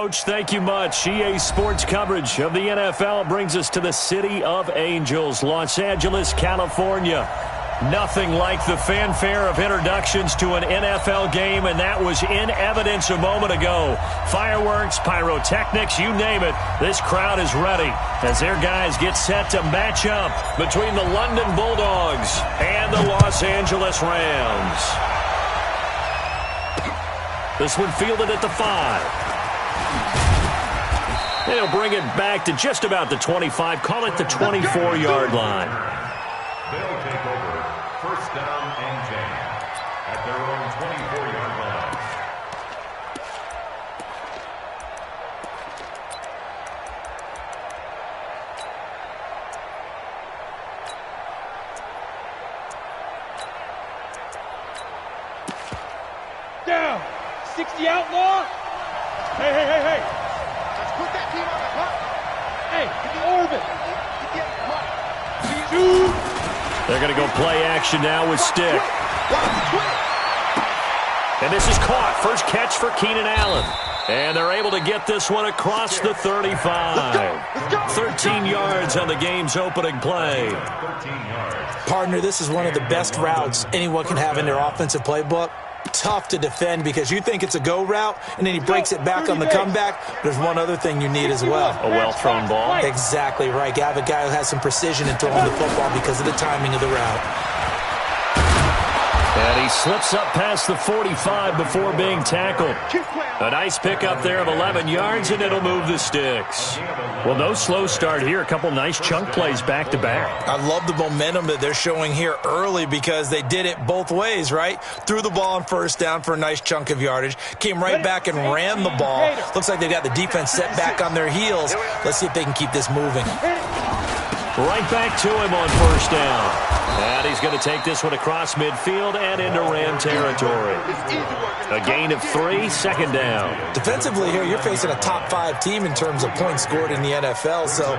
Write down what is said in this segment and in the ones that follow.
Coach. Thank you much. EA Sports coverage of the NFL brings us to the City of Angels, Los Angeles, California. Nothing like the fanfare of introductions to an NFL game, and that was in evidence a moment ago. Fireworks, pyrotechnics, you name it. This crowd is ready as their guys get set to match up between the London Bulldogs and the Los Angeles Rams. This one fielded at the 5. They'll bring it back to just about the 25. Call it the 24-yard line. They'll take over first down and 10 at their own 24-yard line. Down. 60 outlaw. Hey. Let's put that team on the clock. Hey, get the orbit. Shoot. They're going to go play action now with Stick. And this is caught. First catch for Keenan Allen. And they're able to get this one across the 35. 13 yards on the game's opening play. Partner, this is one of the best routes anyone can have in their offensive playbook. Tough to defend because you think it's a go route, and then he breaks it back on the comeback. There's one other thing you need as well. A well-thrown ball. Exactly right. You have a guy who has some precision in throwing the football because of the timing of the route. And he slips up past the 45 before being tackled. A nice pickup there of 11 yards, and it'll move the sticks. Well, no slow start here. A couple nice chunk plays back-to-back. I love the momentum that they're showing here early because they did it both ways, right? Threw the ball on first down for a nice chunk of yardage. Came right back and ran the ball. Looks like they've got the defense set back on their heels. Let's see if they can keep this moving. Right back to him on first down. And he's going to take this one across midfield and into Ram territory. A gain of 3, second down. Defensively here, you're facing a top 5 team in terms of points scored in the NFL. So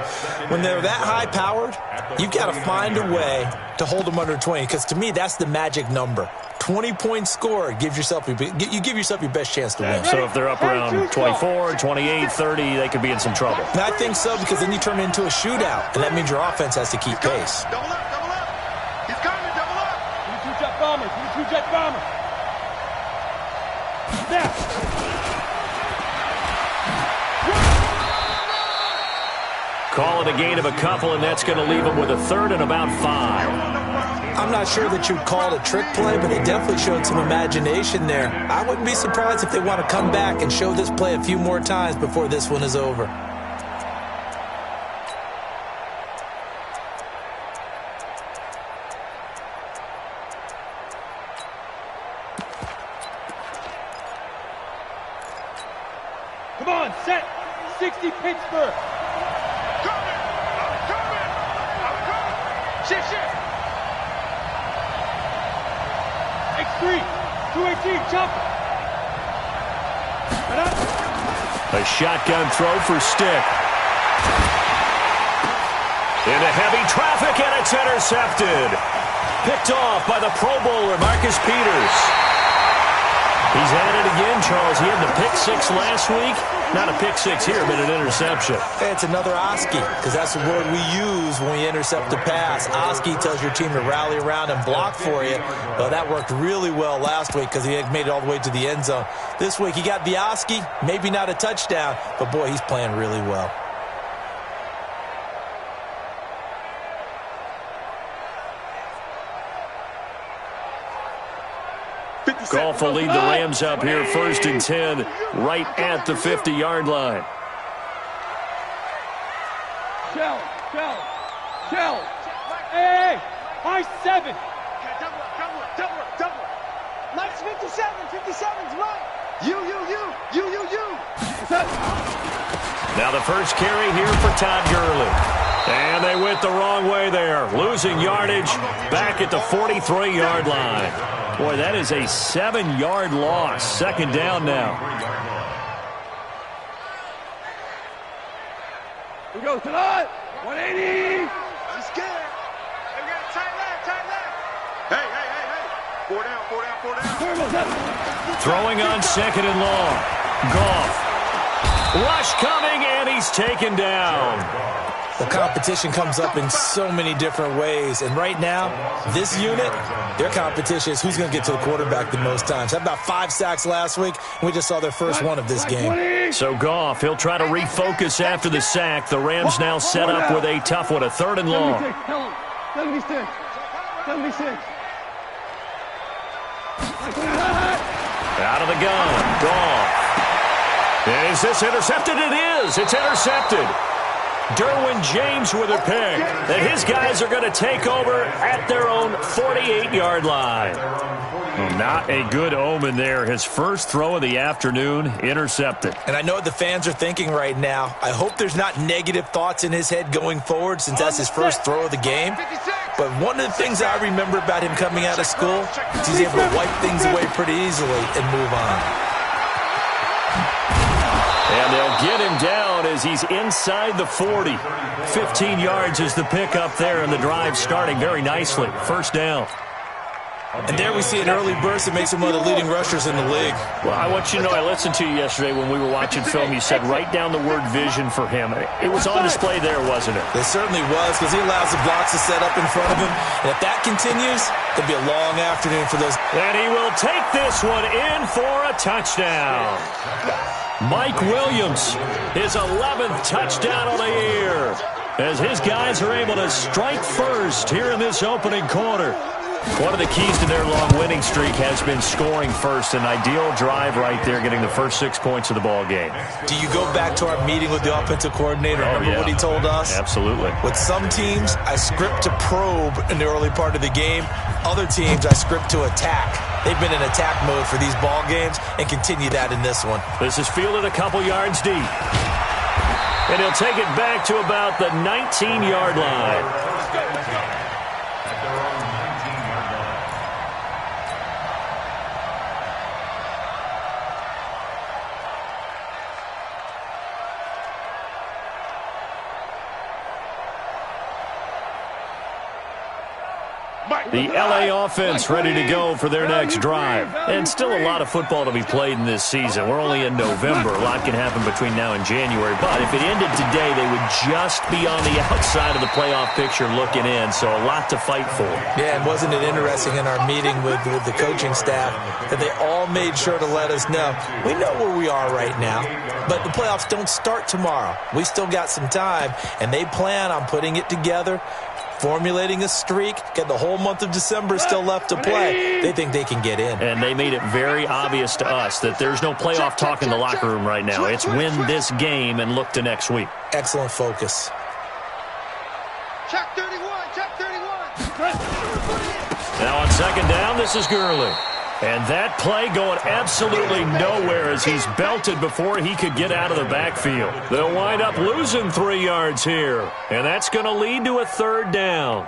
when they're that high-powered, you've got to find a way to hold them under 20. Because to me, that's the magic number. 20 points scored, you give yourself your best chance to win. So if they're up around 24, 28, 30, they could be in some trouble. And I think so, because then you turn it into a shootout, and that means your offense has to keep pace. Double up. He's coming, double up. 22-jet bomber, 22-jet bomber. Now. Call it a gain of a couple, and that's going to leave them with a third and about 5. I'm not sure that you'd call it a trick play, but they definitely showed some imagination there. I wouldn't be surprised if they want to come back and show this play a few more times before this one is over. Come on, set. 60 Pittsburgh. I'm coming. Shift. X3, 218, chopper. A shotgun throw for Stick. Into heavy traffic, and it's intercepted. Picked off by the Pro Bowler, Marcus Peters. He's at it again, Charles. He had the pick 6 last week. Not a pick 6 here, but an interception. Hey, it's another Oski, because that's the word we use when we intercept a pass. Oski tells your team to rally around and block for you. Well, that worked really well last week because he had made it all the way to the end zone. This week, he got the Oski, maybe not a touchdown, but boy, he's playing really well. Goff will lead the Rams up here, 1st and 10, right at the 50-yard line. Shell. Hey, high 7. Double up. Mike's 57's right. You. Now the first carry here for Todd Gurley. And they went the wrong way there, losing yardage back at the 43-yard line. Boy, that is a 7-yard loss. Second down now. We go to the 180. He's scared. We got a tight left. Hey. 4 down. Throwing on 2nd and long. Goff. Rush coming, and he's taken down. The competition comes up in so many different ways. And right now, this unit, their competition is who's going to get to the quarterback the most times. Had about 5 sacks last week, and we just saw their first one of this game. So Goff, he'll try to refocus after the sack. The Rams now set up with a tough one, a 3rd and long. 76. Out of the gun, Goff. Is this intercepted? It is. It's intercepted. Derwin James with a pick. And his guys are going to take over at their own 48-yard line. Well, not a good omen there. His first throw of the afternoon, intercepted. And I know what the fans are thinking right now. I hope there's not negative thoughts in his head going forward since that's his first throw of the game. But one of the things I remember about him coming out of school is he's able to wipe things away pretty easily and move on. And they'll get him down as he's inside the 40. 15 yards is the pickup there, and the drive starting very nicely. First down. And there we see an early burst that makes him one of the leading rushers in the league. Well, I want you to know, I listened to you yesterday when we were watching film. You said write down the word vision for him. It was on display there, wasn't it? It certainly was, because he allows the blocks to set up in front of him. And if that continues, it'll be a long afternoon for those. And he will take this one in for a touchdown. Mike Williams, his 11th touchdown of the year, as his guys are able to strike first here in this opening quarter. One of the keys to their long winning streak has been scoring first. An ideal drive right there, getting the first 6 points of the ball game. Do you go back to our meeting with the offensive coordinator? Remember what he told us? Absolutely. With some teams, I script to probe in the early part of the game. Other teams, I script to attack. They've been in attack mode for these ball games and continue that in this one. This is fielded a couple yards deep. And he'll take it back to about the 19-yard line. The LA offense ready to go for their next drive. And still a lot of football to be played in this season. We're only in November. A lot can happen between now and January. But if it ended today, they would just be on the outside of the playoff picture looking in. So a lot to fight for. Yeah, and wasn't it interesting in our meeting with the coaching staff that they all made sure to let us know, we know where we are right now, but the playoffs don't start tomorrow. We still got some time, and they plan on putting it together, formulating a streak, get the whole month of December still left to play. They think they can get in. And they made it very obvious to us that there's no playoff talk in the locker room right now. It's win this game and look to next week. Excellent focus. Check 31, check 31. Now on second down, this is Gurley. And that play going absolutely nowhere as he's belted before he could get out of the backfield. They'll wind up losing 3 yards here. And that's going to lead to a third down.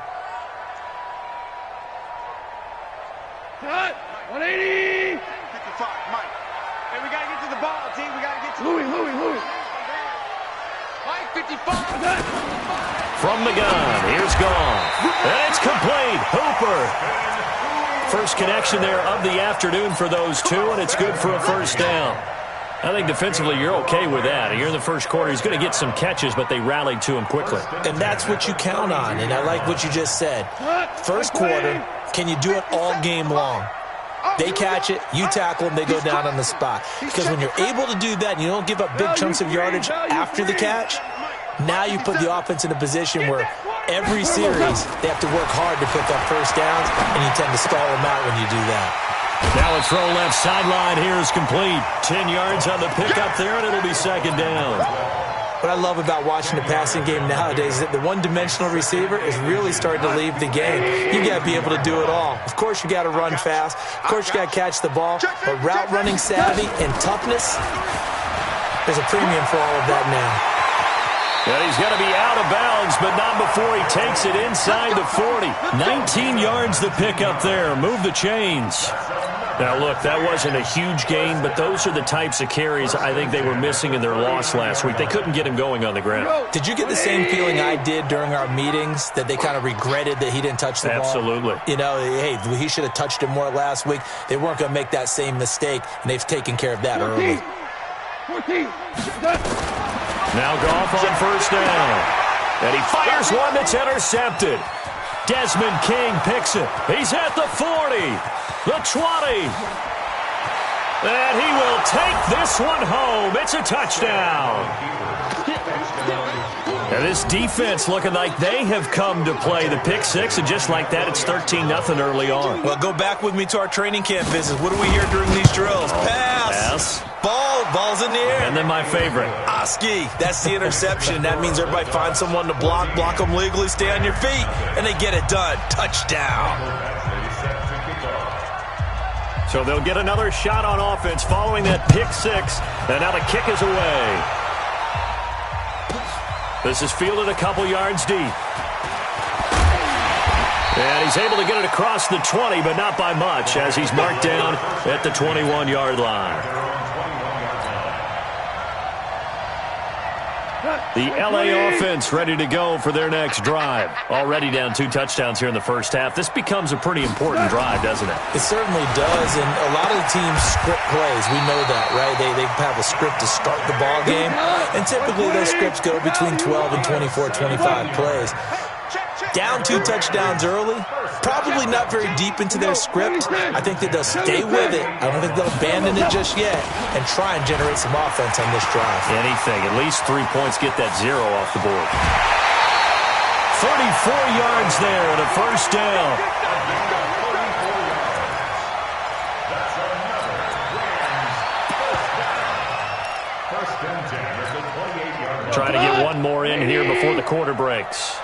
Cut. 180. 55, Mike. Hey, we got to get to the ball, team. We got to get to Louis. Mike, 55. From the gun, here's Goff. And it's complete. Hooper. First connection there of the afternoon for those two, and it's good for a first down. I think defensively you're okay with that. Here in the first quarter, he's going to get some catches, but they rallied to him quickly. And that's what you count on, and I like what you just said. First quarter, can you do it all game long? They catch it, you tackle them, they go down on the spot. Because when you're able to do that and you don't give up big chunks of yardage after the catch, now you put the offense in a position where every series they have to work hard to pick up first downs, and you tend to stall them out when you do that. Now a throw left sideline here is complete. 10 yards on the pickup there, and it'll be second down. What I love about watching the passing game nowadays is that the one-dimensional receiver is really starting to leave the game. You got to be able to do it all. Of course, you got to run fast. Of course, you got to catch the ball. But route running savvy and toughness, there's a premium for all of that now. And he's going to be out of bounds, but not before he takes it inside the 40. 19 yards the pickup there. Move the chains. Now, look, that wasn't a huge gain, but those are the types of carries I think they were missing in their loss last week. They couldn't get him going on the ground. Did you get the same feeling I did during our meetings, that they kind of regretted that he didn't touch the ball? Absolutely. You know, hey, he should have touched it more last week. They weren't going to make that same mistake, and they've taken care of that early. Now Goff on first down. And he fires one that's intercepted. Desmond King picks it. He's at the 40, the 20. And he will take this one home. It's a touchdown. And this defense looking like they have come to play the pick six, and just like that, it's 13-0 early on. Well, go back with me to our training camp visits. What do we hear during these drills? Pass. Ball's in the air. And then my favorite. Oski, that's the interception. That means everybody finds someone to block them legally, stay on your feet, and they get it done. Touchdown. So they'll get another shot on offense following that pick six, and now the kick is away. This is fielded a couple yards deep. And he's able to get it across the 20, but not by much, as he's marked down at the 21-yard line. The LA offense ready to go for their next drive. Already down 2 touchdowns here in the first half. This becomes a pretty important drive, doesn't it? It certainly does, and a lot of the teams script plays. We know that, right? They have a script to start the ball game, and typically those scripts go between 12 and 24, 25 plays. Down 2 touchdowns early, probably not very deep into their script. I think that they'll stay with it. I don't think they'll abandon it just yet and try and generate some offense on this drive. Anything, at least 3 points, get that 0 off the board. 34 yards there and a first down. Trying to get one more in here before the quarter breaks.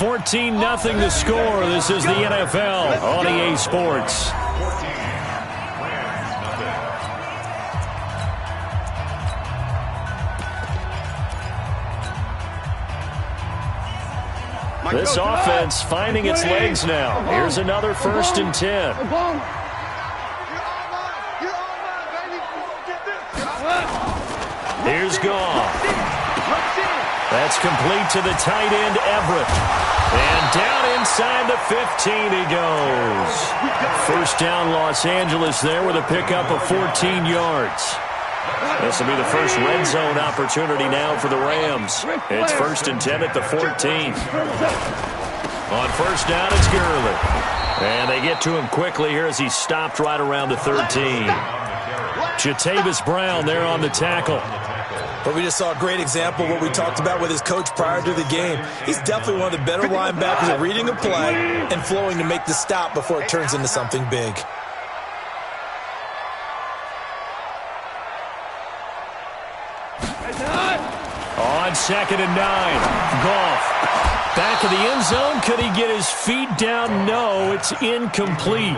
14-0 the score. This is the NFL on EA Sports. This offense finding its legs now. Here's another 1st and 10. Here's Goff. That's complete to the tight end, Everett. And down inside the 15 he goes. First down, Los Angeles there with a pickup of 14 yards. This will be the first red zone opportunity now for the Rams. It's 1st and 10 at the 14. On first down, it's Gurley. And they get to him quickly here as he's stopped right around the 13. Jatavis Brown there on the tackle. But we just saw a great example of what we talked about with his coach prior to the game. He's definitely one of the better linebackers at reading a play and flowing to make the stop before it turns into something big. On 2nd and 9, Goff. Back of the end zone. Could he get his feet down? No, it's incomplete.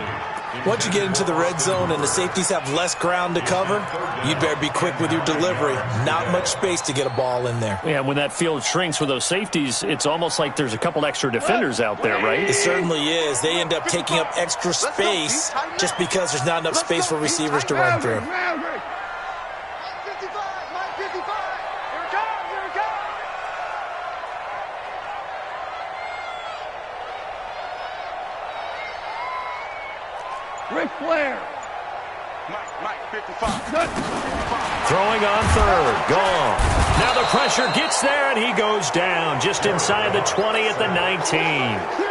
Once you get into the red zone and the safeties have less ground to cover, you better be quick with your delivery. Not much space to get a ball in there. Yeah, when that field shrinks with those safeties, it's almost like there's a couple extra defenders out there, right? It certainly is. They end up taking up extra space just because there's not enough space for receivers to run through. Ric Flair. Throwing on 3rd. Gone. Now the pressure gets there, and he goes down just inside the 20 at the 19.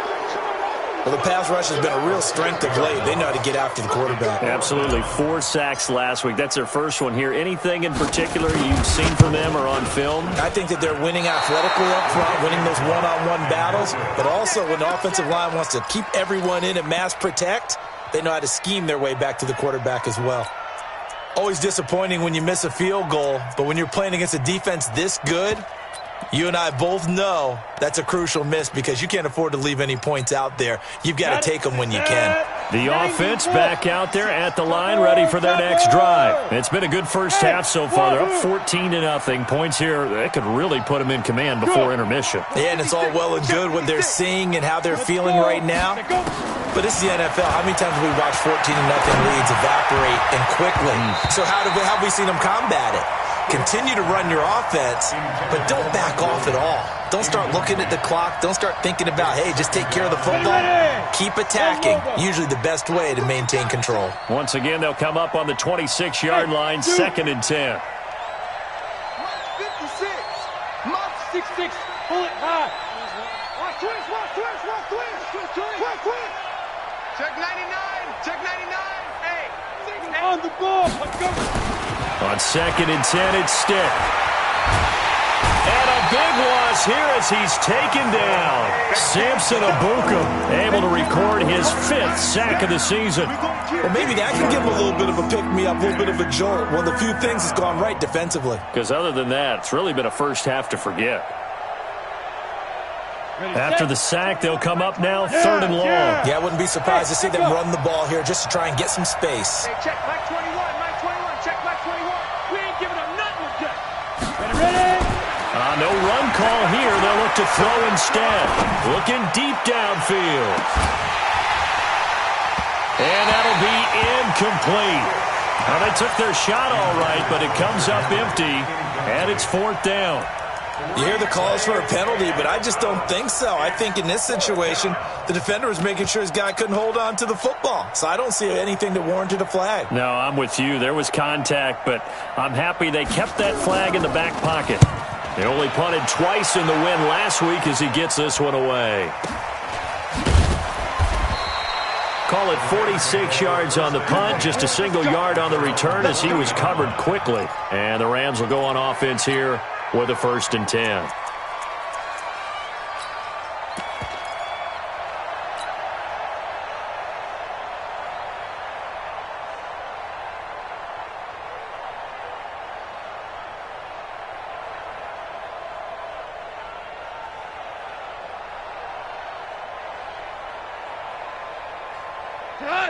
Well, the pass rush has been a real strength of late. They know how to get after the quarterback. Absolutely. 4 sacks last week. That's their first one here. Anything in particular you've seen from them or on film? I think that they're winning athletically up front, winning those one-on-one battles, but also when the offensive line wants to keep everyone in and mass protect, they know how to scheme their way back to the quarterback as well. Always disappointing when you miss a field goal, but when you're playing against a defense this good, you and I both know that's a crucial miss because you can't afford to leave any points out there. You've got to take them when you can. The offense back out there at the line, ready for their next drive. It's been a good first half so far. They're up 14-0. Points here, that could really put them in command before intermission. Yeah, and it's all well and good what they're seeing and how they're feeling right now. But this is the NFL. How many times have we watched 14-0 leads evaporate and quickly? So how have we seen them combat it? Continue to run your offense, but don't back off at all. Don't start looking at the clock. Don't start thinking about, hey, just take care of the football. Keep attacking. Usually the best way to maintain control. Once again, they'll come up on the 26-yard line, 2nd and 10. Mark 56. Mark 66. Pull it high. Watch twist. Check 99. Check 99. Hey. On the ball. On 2nd and 10, it's Stick. And a big loss here as he's taken down. Samson Abuka able to record his 5th sack of the season. Well, maybe that can give him a little bit of a pick-me-up, a little bit of a jolt. One of the few things that's gone right defensively. Because other than that, it's really been a first half to forget. After the sack, they'll come up now, 3rd and long. Yeah, I wouldn't be surprised to see them run the ball here just to try and get some space. Hey, check Mike 21. Check Mike 21. We ain't giving up nothing with that. Ready? No run call here. They'll look to throw instead. Looking deep downfield. And that'll be incomplete. Now, they took their shot all right, but it comes up empty, and it's 4th down. You hear the calls for a penalty, but I just don't think so. I think in this situation, the defender was making sure his guy couldn't hold on to the football. So I don't see anything that warranted a flag. No, I'm with you. There was contact, but I'm happy they kept that flag in the back pocket. They only punted twice in the win last week as he gets this one away. Call it 46 yards on the punt, just a single yard on the return as he was covered quickly. And the Rams will go on offense here with a 1st and 10.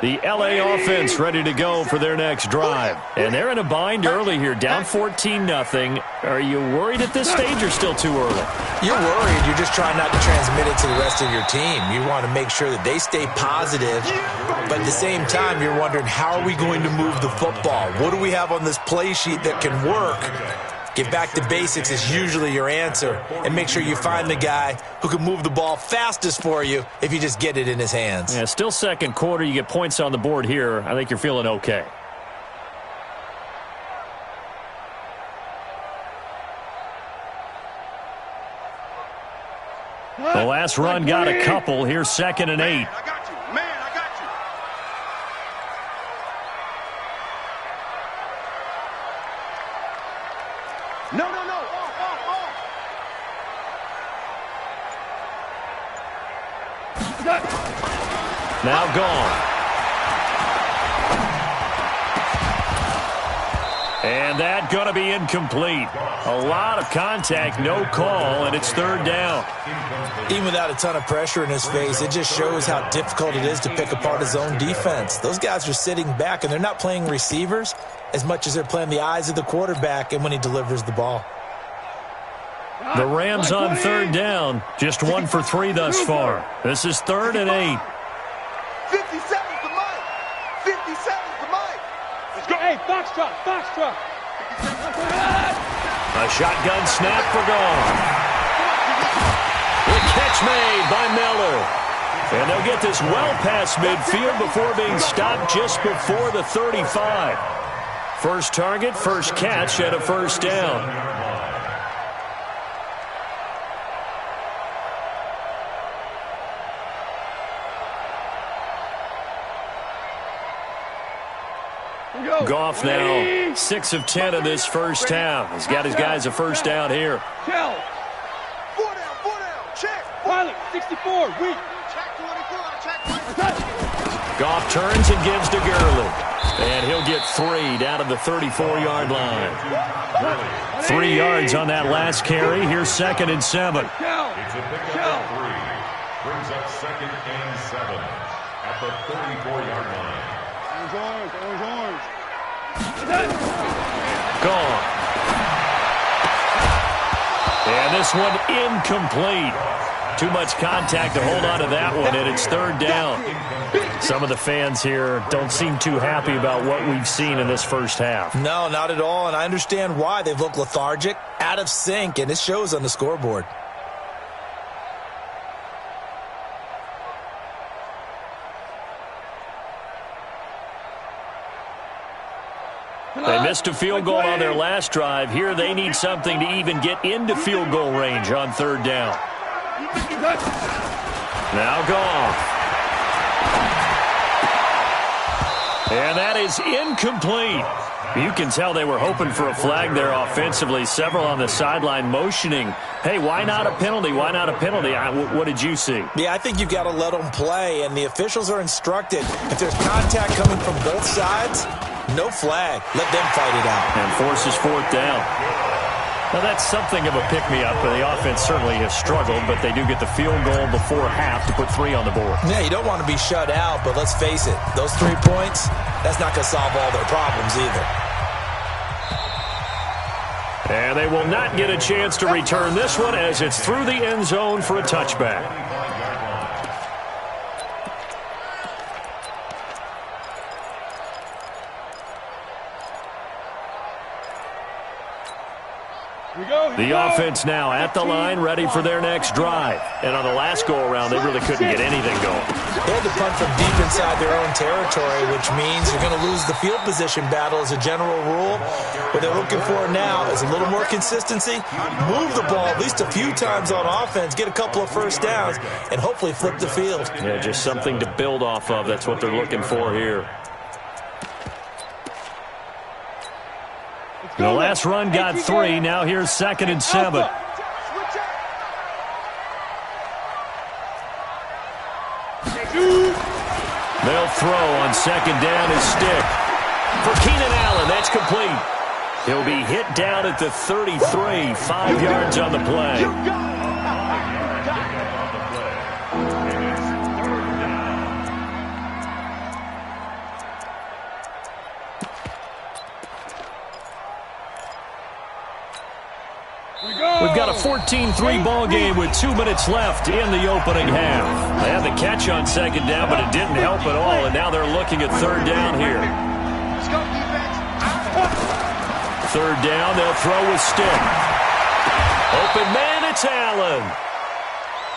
The L.A. offense ready to go for their next drive. And they're in a bind early here, down 14-0. Are you worried at this stage or still too early? You're worried. You're just trying not to transmit it to the rest of your team. You want to make sure that they stay positive. But at the same time, you're wondering, how are we going to move the football? What do we have on this play sheet that can work? Get back to basics is usually your answer. And make sure you find the guy who can move the ball fastest for you if you just get it in his hands. Yeah, still 2nd quarter. You get points on the board here. I think you're feeling okay. The last run got a couple. Here's 2nd and 8. I got you. Man, I got you. No. Now gone. And that going to be incomplete. A lot of contact, no call, and it's 3rd down. Even without a ton of pressure in his face, it just shows how difficult it is to pick apart his own defense. Those guys are sitting back, and they're not playing receivers as much as they're playing the eyes of the quarterback and when he delivers the ball. The Rams on 3rd down, just 1 for 3 thus far. This is 3rd and 8. 57 to Mike. 57 to Mike. Let's go. Hey, box truck. A shotgun snap for gone. The catch made by Miller. And they'll get this well past midfield before being stopped just before the 35. First target, first catch, and a 1st down. Goff now 6 of 10 in this first half. He's got his guys a 1st down here. 4 down, check. Pilot, 64, weak. Check 24, check 24. Goff turns and gives to Gurley. And he'll get 3 down to the 34-yard line. 3 yards on that last carry. Here's 2nd and 7. It's a pickup of 3. Brings up 2nd and 7 at the 34-yard line. Orange. Gone. And this one incomplete. Too much contact to hold on to that one, and it's 3rd down. Some of the fans here don't seem too happy about what we've seen in this first half. No, not at all, and I understand why. They've looked lethargic, out of sync, and it shows on the scoreboard. They missed a field goal on their last drive. Here they need something to even get into field goal range on third down. Now Goff. And that is incomplete. You can tell they were hoping for a flag there offensively. Several on the sideline motioning, hey, why not a penalty? Why not a penalty? What did you see? Yeah, I think you've got to let them play, and the officials are instructed. If there's contact coming from both sides, no flag. Let them fight it out. And forces fourth down. Now, that's something of a pick-me-up. The offense certainly has struggled, but they do get the field goal before half to put 3 on the board. Yeah, you don't want to be shut out, but let's face it. Those 3 points, that's not going to solve all their problems either. And they will not get a chance to return this one as it's through the end zone for a touchback. The offense now at the line, ready for their next drive. And on the last go-around, they really couldn't get anything going. They had to punt from deep inside their own territory, which means you're going to lose the field position battle as a general rule. What they're looking for now is a little more consistency, move the ball at least a few times on offense, get a couple of first downs, and hopefully flip the field. Yeah, just something to build off of. That's what they're looking for here. The last run got 3. Now here's 2nd and 7. They'll throw on 2nd down is Stick. For Keenan Allen, that's complete. He'll be hit down at the 33, 5 yards on the play. We've got a 14-3 ball game with 2 minutes left in the opening half. They had the catch on 2nd down, but it didn't help at all, and now they're looking at 3rd down here. 3rd down, they'll throw with Stick. Open man, it's Allen.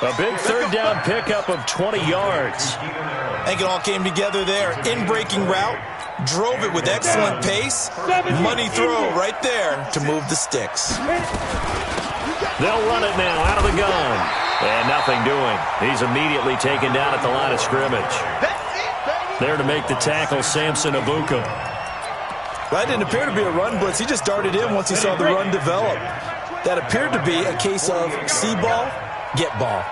A big 3rd down pickup of 20 yards. I think it all came together there. In-breaking route, drove it with excellent pace. Money throw right there to move the sticks. They'll run it now out of the gun. And nothing doing. He's immediately taken down at the line of scrimmage. There to make the tackle, Samson Abuka. That didn't appear to be a run blitz. He just darted in once he saw the run develop. That appeared to be a case of see ball, get ball.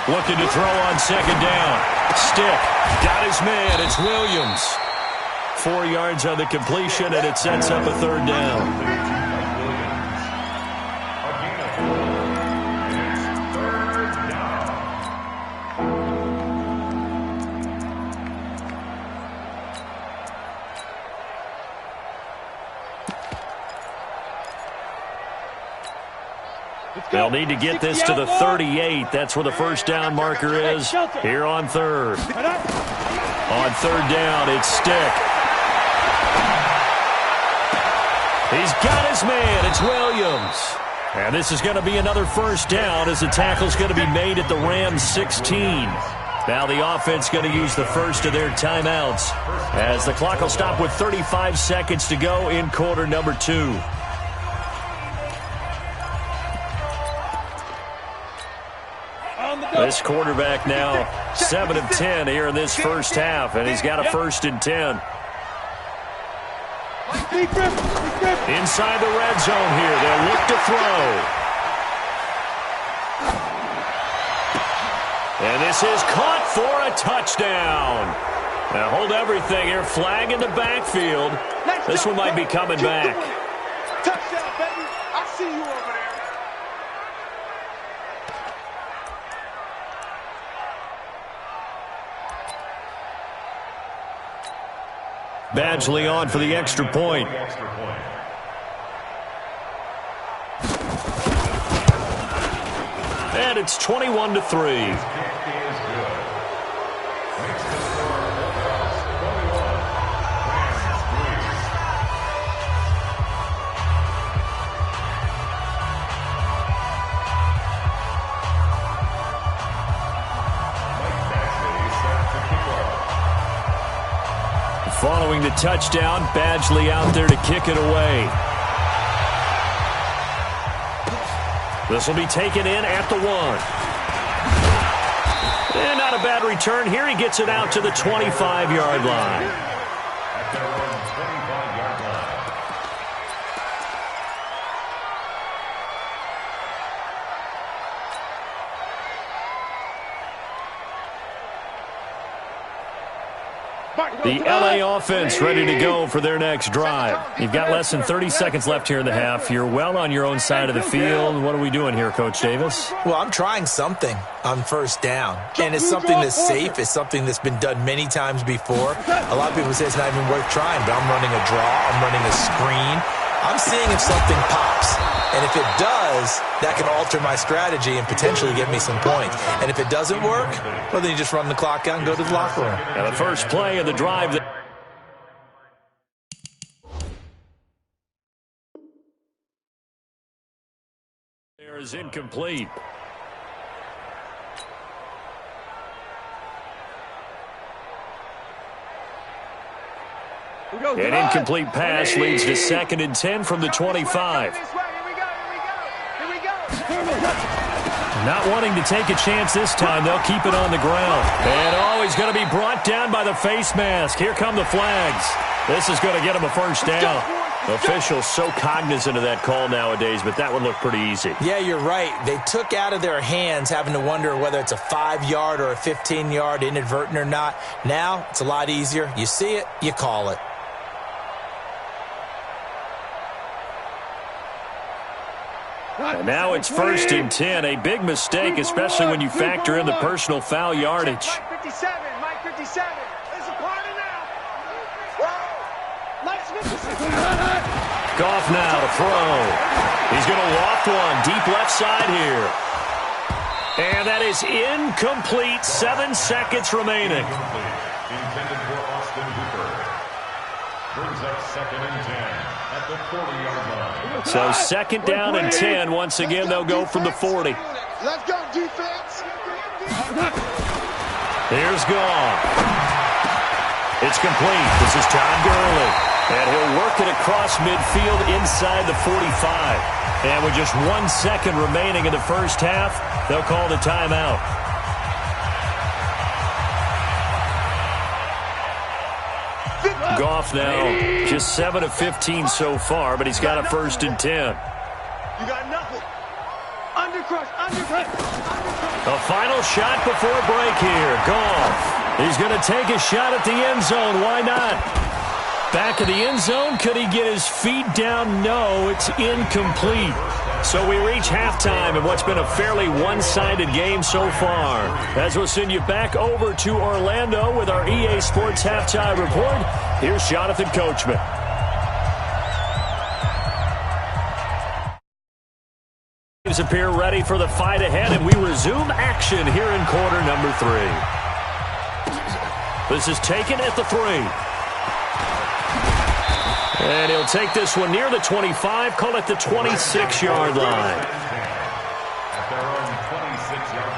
Looking to throw on 2nd down. Stick. Got his man. It's Williams. 4 yards on the completion, and it sets up a 3rd down. They'll need to get this to the 38. That's where the first down marker is here on 3rd. On 3rd down, it's Stick. He's got his man. It's Williams. And this is going to be another first down as the tackle's going to be made at the Rams 16. Now the offense going to use the first of their timeouts as the clock will stop with 35 seconds to go in quarter number 2. This quarterback now 7 of 10 here in this first half, and he's got a 1st and 10. Inside the red zone here, they'll look to throw. And this is caught for a touchdown. Now hold everything here, flag in the backfield. This one might be coming back. Touchdown, baby. I see you over there. Badgley on for the extra point. And it's 21-3. following the touchdown. Badgley out there to kick it away. This will be taken in at the 1. And not a bad return here. He gets it out to the 25-yard line. At their own 25-yard line. The LA offense ready to go for their next drive. You've got less than 30 seconds left here in the half. You're well on your own side of the field. What are we doing here, Coach Davis? Well, I'm trying something on first down, and it's something that's safe. It's something that's been done many times before. A lot of people say it's not even worth trying, but I'm running a draw. I'm running a screen. I'm seeing if something pops. And if it does, that can alter my strategy and potentially get me some points. And if it doesn't work, well, then you just run the clock out and go to the locker room. And the first play of the drive. There is incomplete. An incomplete pass leads to 2nd and 10 from the 25. Not wanting to take a chance this time, they'll keep it on the ground. And he's going to be brought down by the face mask. Here come the flags. This is going to get him a first down. Officials so cognizant of that call nowadays, but that one looked pretty easy. Yeah, you're right. They took out of their hands having to wonder whether it's a 5-yard or a 15-yard inadvertent or not. Now, it's a lot easier. You see it, you call it. And now it's 1st and 10. A big mistake, especially when you factor in the personal foul yardage. Mike 57, Mike 57. There's a corner now. Goff now to throw. He's going to loft one deep left side here. And that is incomplete. 7 seconds remaining. Intended for Austin Hooper. Brings up 2nd and 10 at the 40-yard line. So 2nd down and 10. Once again, they'll go from the 40. Let's go, defense. Here's Goff. It's complete. This is Todd Gurley. And he'll work it across midfield inside the 45. And with just 1 second remaining in the first half, they'll call the timeout. Goff now just 7 of 15 so far, but he's got a 1st and 10. You got nothing. Undercrush. A final shot before break here. Goff. He's going to take a shot at the end zone. Why not? Back of the end zone. Could he get his feet down? No, it's incomplete. So we reach halftime in what's been a fairly one-sided game so far. As we'll send you back over to Orlando with our EA Sports Halftime Report, here's Jonathan Coachman. Teams appear ready for the fight ahead, and we resume action here in quarter number 3. This is taken at the 3. And he'll take this one near the 25, call it the 26-yard line. At their own 26-yard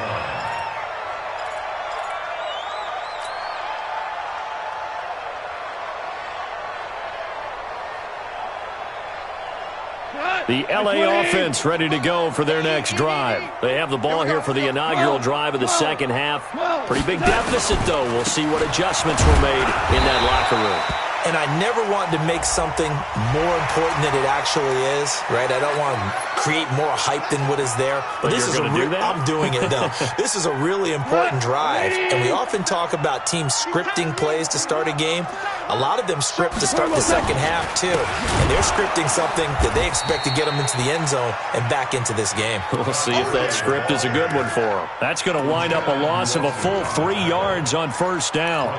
line. The LA offense ready to go for their next drive. They have the ball here for the inaugural drive of the second half. Pretty big deficit, though. We'll see what adjustments were made in that locker room. And I never want to make something more important than it actually is, right? I don't want to create more hype than what is there. But this is I'm doing it, though. This is a really important drive. And we often talk about teams scripting plays to start a game. A lot of them script to start the second half, too. And they're scripting something that they expect to get them into the end zone and back into this game. We'll see if that script is a good one for them. That's going to wind up a loss of a full 3 yards on first down.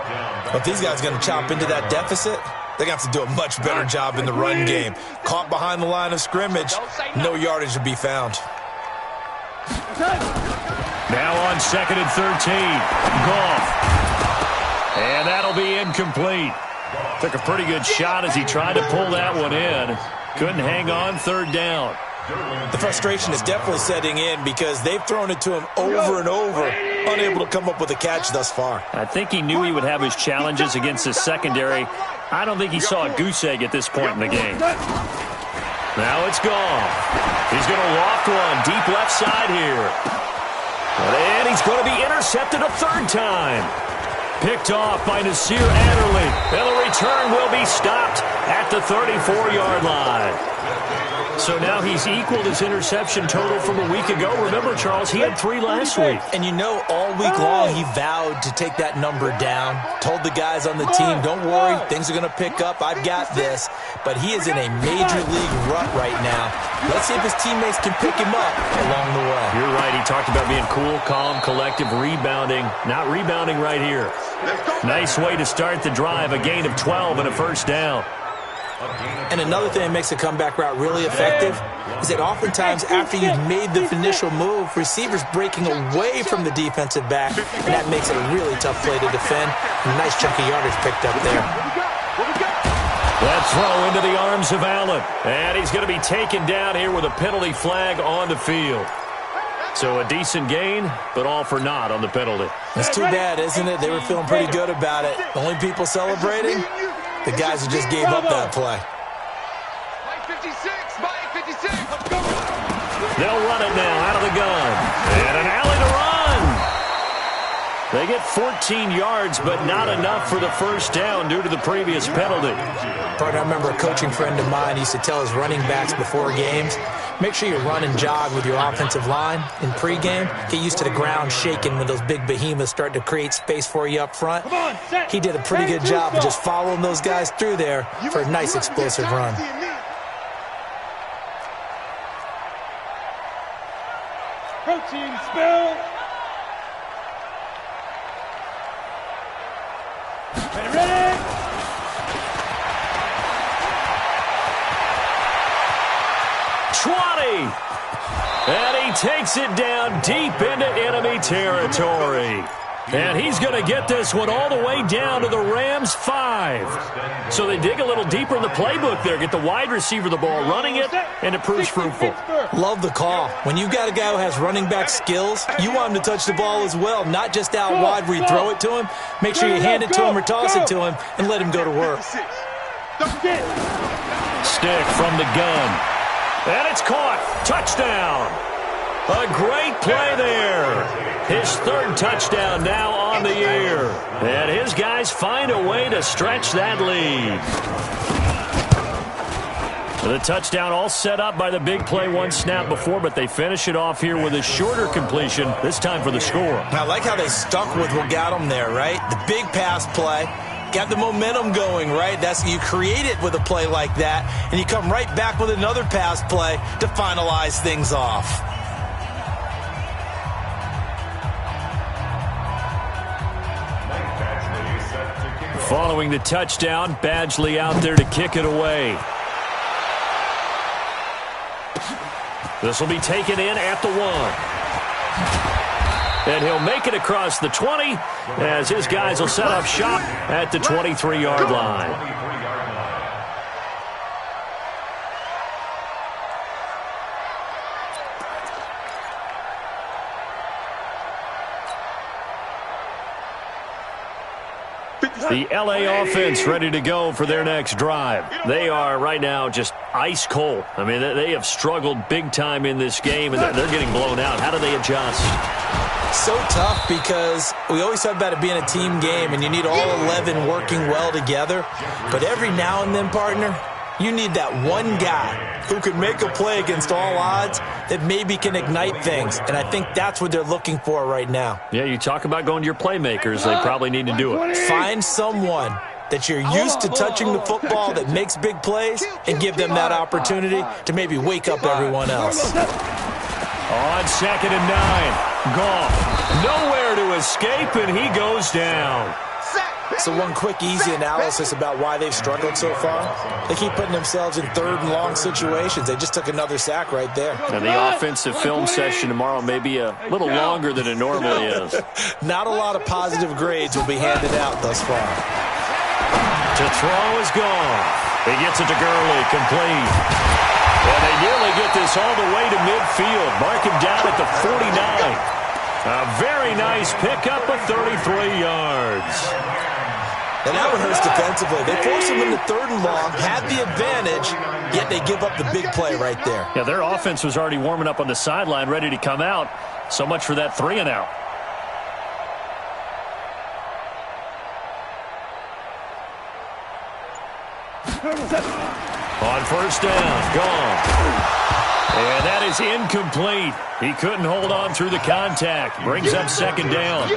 If these guys are going to chop into that deficit, they're going to have to do a much better job in the run game. Caught behind the line of scrimmage, no yardage to be found. Now on 2nd and 13, Goff. And that'll be incomplete. Took a pretty good shot as he tried to pull that one in. Couldn't hang on, 3rd down. The frustration is definitely setting in because they've thrown it to him over and over, unable to come up with a catch thus far. I think he knew he would have his challenges against his secondary. I don't think he saw a goose egg at this point in the game. Now it's gone. He's going to loft one deep left side here. And he's going to be intercepted a third time. Picked off by Nasir Adderley. And the return will be stopped at the 34-yard line. So now he's equaled his interception total from a week ago. Remember, Charles, he had 3 last week. And you know, all week long he vowed to take that number down. Told the guys on the team, don't worry, things are going to pick up. I've got this. But he is in a major league rut right now. Let's see if his teammates can pick him up along the way. You're right. He talked about being cool, calm, collective, rebounding. Not rebounding right here. Nice way to start the drive. A gain of 12 and a first down. And another thing that makes a comeback route really effective is that oftentimes after you've made the initial move, receivers breaking away from the defensive back, and that makes it a really tough play to defend. A nice chunk of yardage picked up there. That throw into the arms of Allen. And he's going to be taken down here with a penalty flag on the field. So a decent gain, but all for naught on the penalty. It's too bad, isn't it? They were feeling pretty good about it. The only people celebrating, the guys who just gave up that play. They'll run it now out of the gun. And an alley to run. They get 14 yards, but not enough for the first down due to the previous penalty. Partner, I remember a coaching friend of mine used to tell his running backs before games, make sure you run and jog with your offensive line in pregame. Get used to the ground shaking when those big behemoths start to create space for you up front. He did a pretty good job of just following those guys through there for a nice explosive run. Protein spill. Ready? 20. And he takes it down deep into enemy territory. And he's going to get this one all the way down to the Rams' 5. So they dig a little deeper in the playbook there, get the wide receiver the ball, running it, and it proves fruitful. Love the call. When you've got a guy who has running back skills, you want him to touch the ball as well, not just out wide where you throw it to him. Make sure you hand it to him or toss it to him and let him go to work. Stick from the gun. And it's caught. Touchdown. A great play there. His 3rd touchdown now on the year. And his guys find a way to stretch that lead. The touchdown all set up by the big play one snap before, but they finish it off here with a shorter completion, this time for the score. I like how they stuck with what got them there, right? The big pass play. Got the momentum going, right? You create it with a play like that, and you come right back with another pass play to finalize things off. Following the touchdown, Badgley out there to kick it away. This will be taken in at the 1. And he'll make it across the 20 as his guys will set up shop at the 23-yard line. The L.A. offense ready to go for their next drive. They are right now just ice cold. I mean, they have struggled big time in this game, and they're getting blown out. How do they adjust? So tough because we always talk about it being a team game, and you need all 11 working well together. But every now and then, partner, you need that one guy who can make a play against all odds that maybe can ignite things. And I think that's what they're looking for right now. Yeah, you talk about going to your playmakers. They probably need to do it. Find someone that you're used to touching the football that makes big plays and give them that opportunity to maybe wake up everyone else. On 2nd and 9. Goff nowhere to escape, and he goes down. So one quick, easy analysis about why they've struggled so far. They keep putting themselves in 3rd and long situations. They just took another sack right there. And the offensive film session tomorrow may be a little longer than it normally is. Not a lot of positive grades will be handed out thus far. To throw is gone. He gets it to Gurley, complete. And they nearly get this all the way to midfield. Mark him down at the 49. A very nice pickup of 33 yards. And that one hurts defensively. They force him into 3rd and long, had the advantage, yet they give up the big play right there. Yeah, their offense was already warming up on the sideline, ready to come out. So much for that 3 and out. On 1st down, gone. And that is incomplete. He couldn't hold on through the contact. Brings up 2nd down.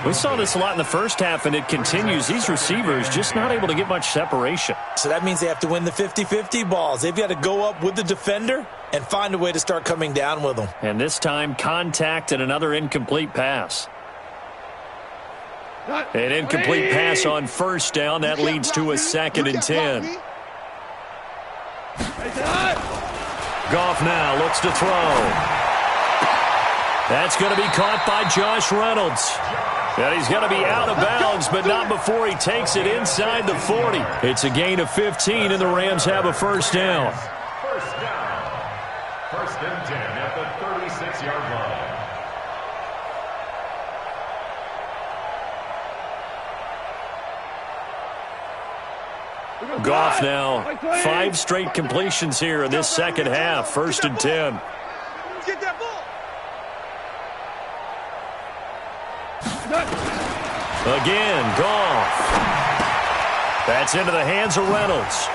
We saw this a lot in the first half, and it continues. These receivers just not able to get much separation. So that means they have to win the 50-50 balls. They've got to go up with the defender and find a way to start coming down with them. And this time, contact and another incomplete pass. An incomplete pass on 1st down. That leads to a 2nd and 10. Goff now looks to throw. That's going to be caught by Josh Reynolds. And he's going to be out of bounds, but not before he takes it inside the 40. It's a gain of 15, and the Rams have a 1st down. 1st down. 1st and 10 at the 36-yard line. Goff now 5 straight completions here in this 2nd half. 1st and 10. Get that ball. Again, Goff. That's into the hands of Reynolds.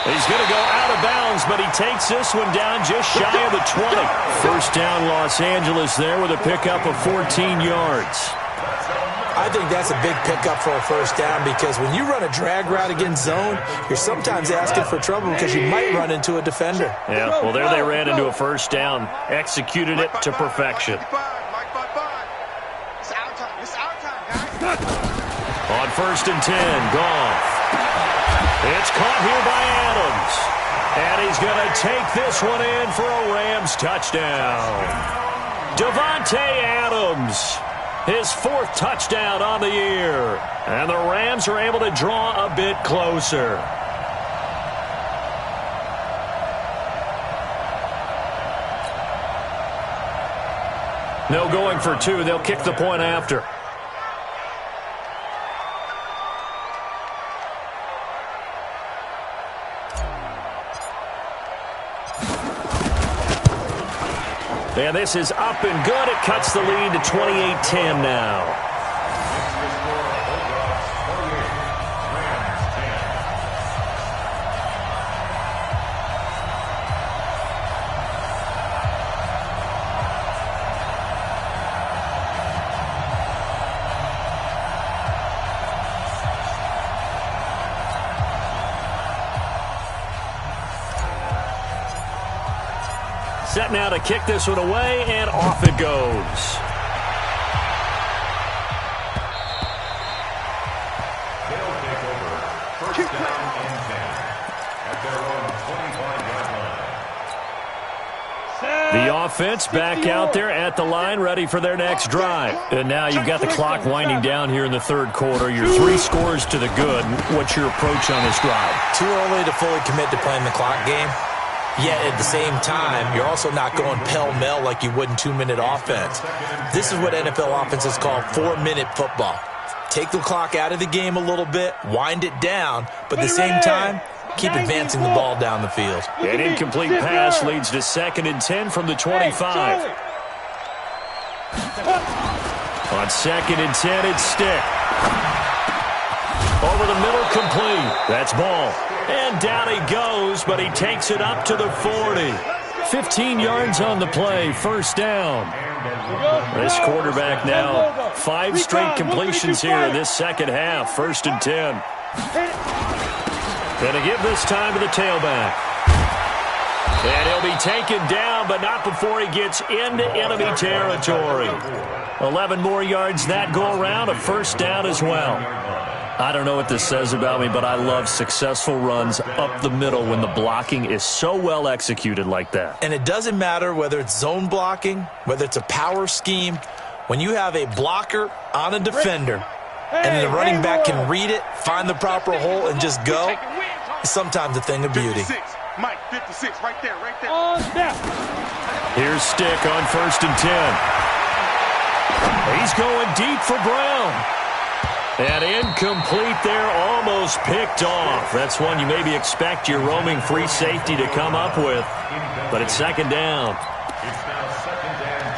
He's going to go out of bounds, but he takes this one down just shy of the 20. 1st down, Los Angeles there with a pickup of 14 yards. I think that's a big pickup for a 1st down because when you run a drag route against zone, you're sometimes asking for trouble because you might run into a defender. Yeah, well, there they ran into a 1st down. Executed it to perfection. On 1st and 10, Goff. It's caught here by Adams. And he's going to take this one in for a Rams touchdown. Davante Adams, his 4th touchdown on the year. And the Rams are able to draw a bit closer. No going for 2. They'll kick the point after. And this is up and good. It cuts the lead to 28-10 now. Set now to kick this one away, and off it goes. They'll take over 1st down and 10 at their own 25-yard line. The offense back out there at the line, ready for their next drive. And now you've got the clock winding down here in the 3rd quarter. You're 3 scores to the good. What's your approach on this drive? Too early to fully commit to playing the clock game. Yet at the same time, you're also not going pell-mell like you would in 2-minute offense. This is what NFL offenses call 4-minute football. Take the clock out of the game a little bit, wind it down, but at the same time, keep advancing the ball down the field. An incomplete pass leads to 2nd and 10 from the 25. On 2nd and 10, it's Stick. Over the middle, complete. That's ball. And down he goes, but he takes it up to the 40. 15 yards on the play, 1st down. This quarterback now, 5 straight completions here in this 2nd half, 1st and 10. Going to give this time to the tailback. And he'll be taken down, but not before he gets into enemy territory. 11 more yards that go around, a 1st down as well. I don't know what this says about me, but I love successful runs up the middle when the blocking is so well executed like that. And it doesn't matter whether it's zone blocking, whether it's a power scheme. When you have a blocker on a defender and the running back can read it, find the proper hole, and just go, is sometimes a thing of beauty. 56. Mike, 56, right there, right there. On that. Here's Stick on 1st and 10. He's going deep for Brown. And incomplete there, almost picked off. That's one you maybe expect your roaming free safety to come up with. But it's 2nd down. It's now 2nd and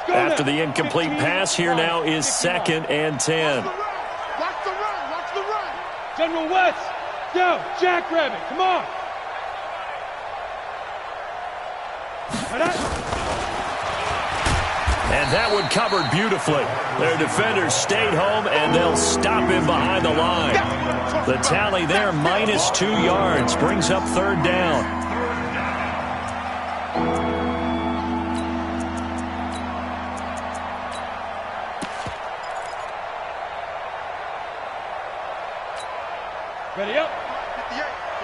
10. After the incomplete pass, here now is 2nd and 10. Watch the run, watch the run. General West, go, Jackrabbit, come on. And that one covered beautifully. Their defenders stayed home, and they'll stop him behind the line. The tally there, -2 yards, brings up 3rd down. Ready up.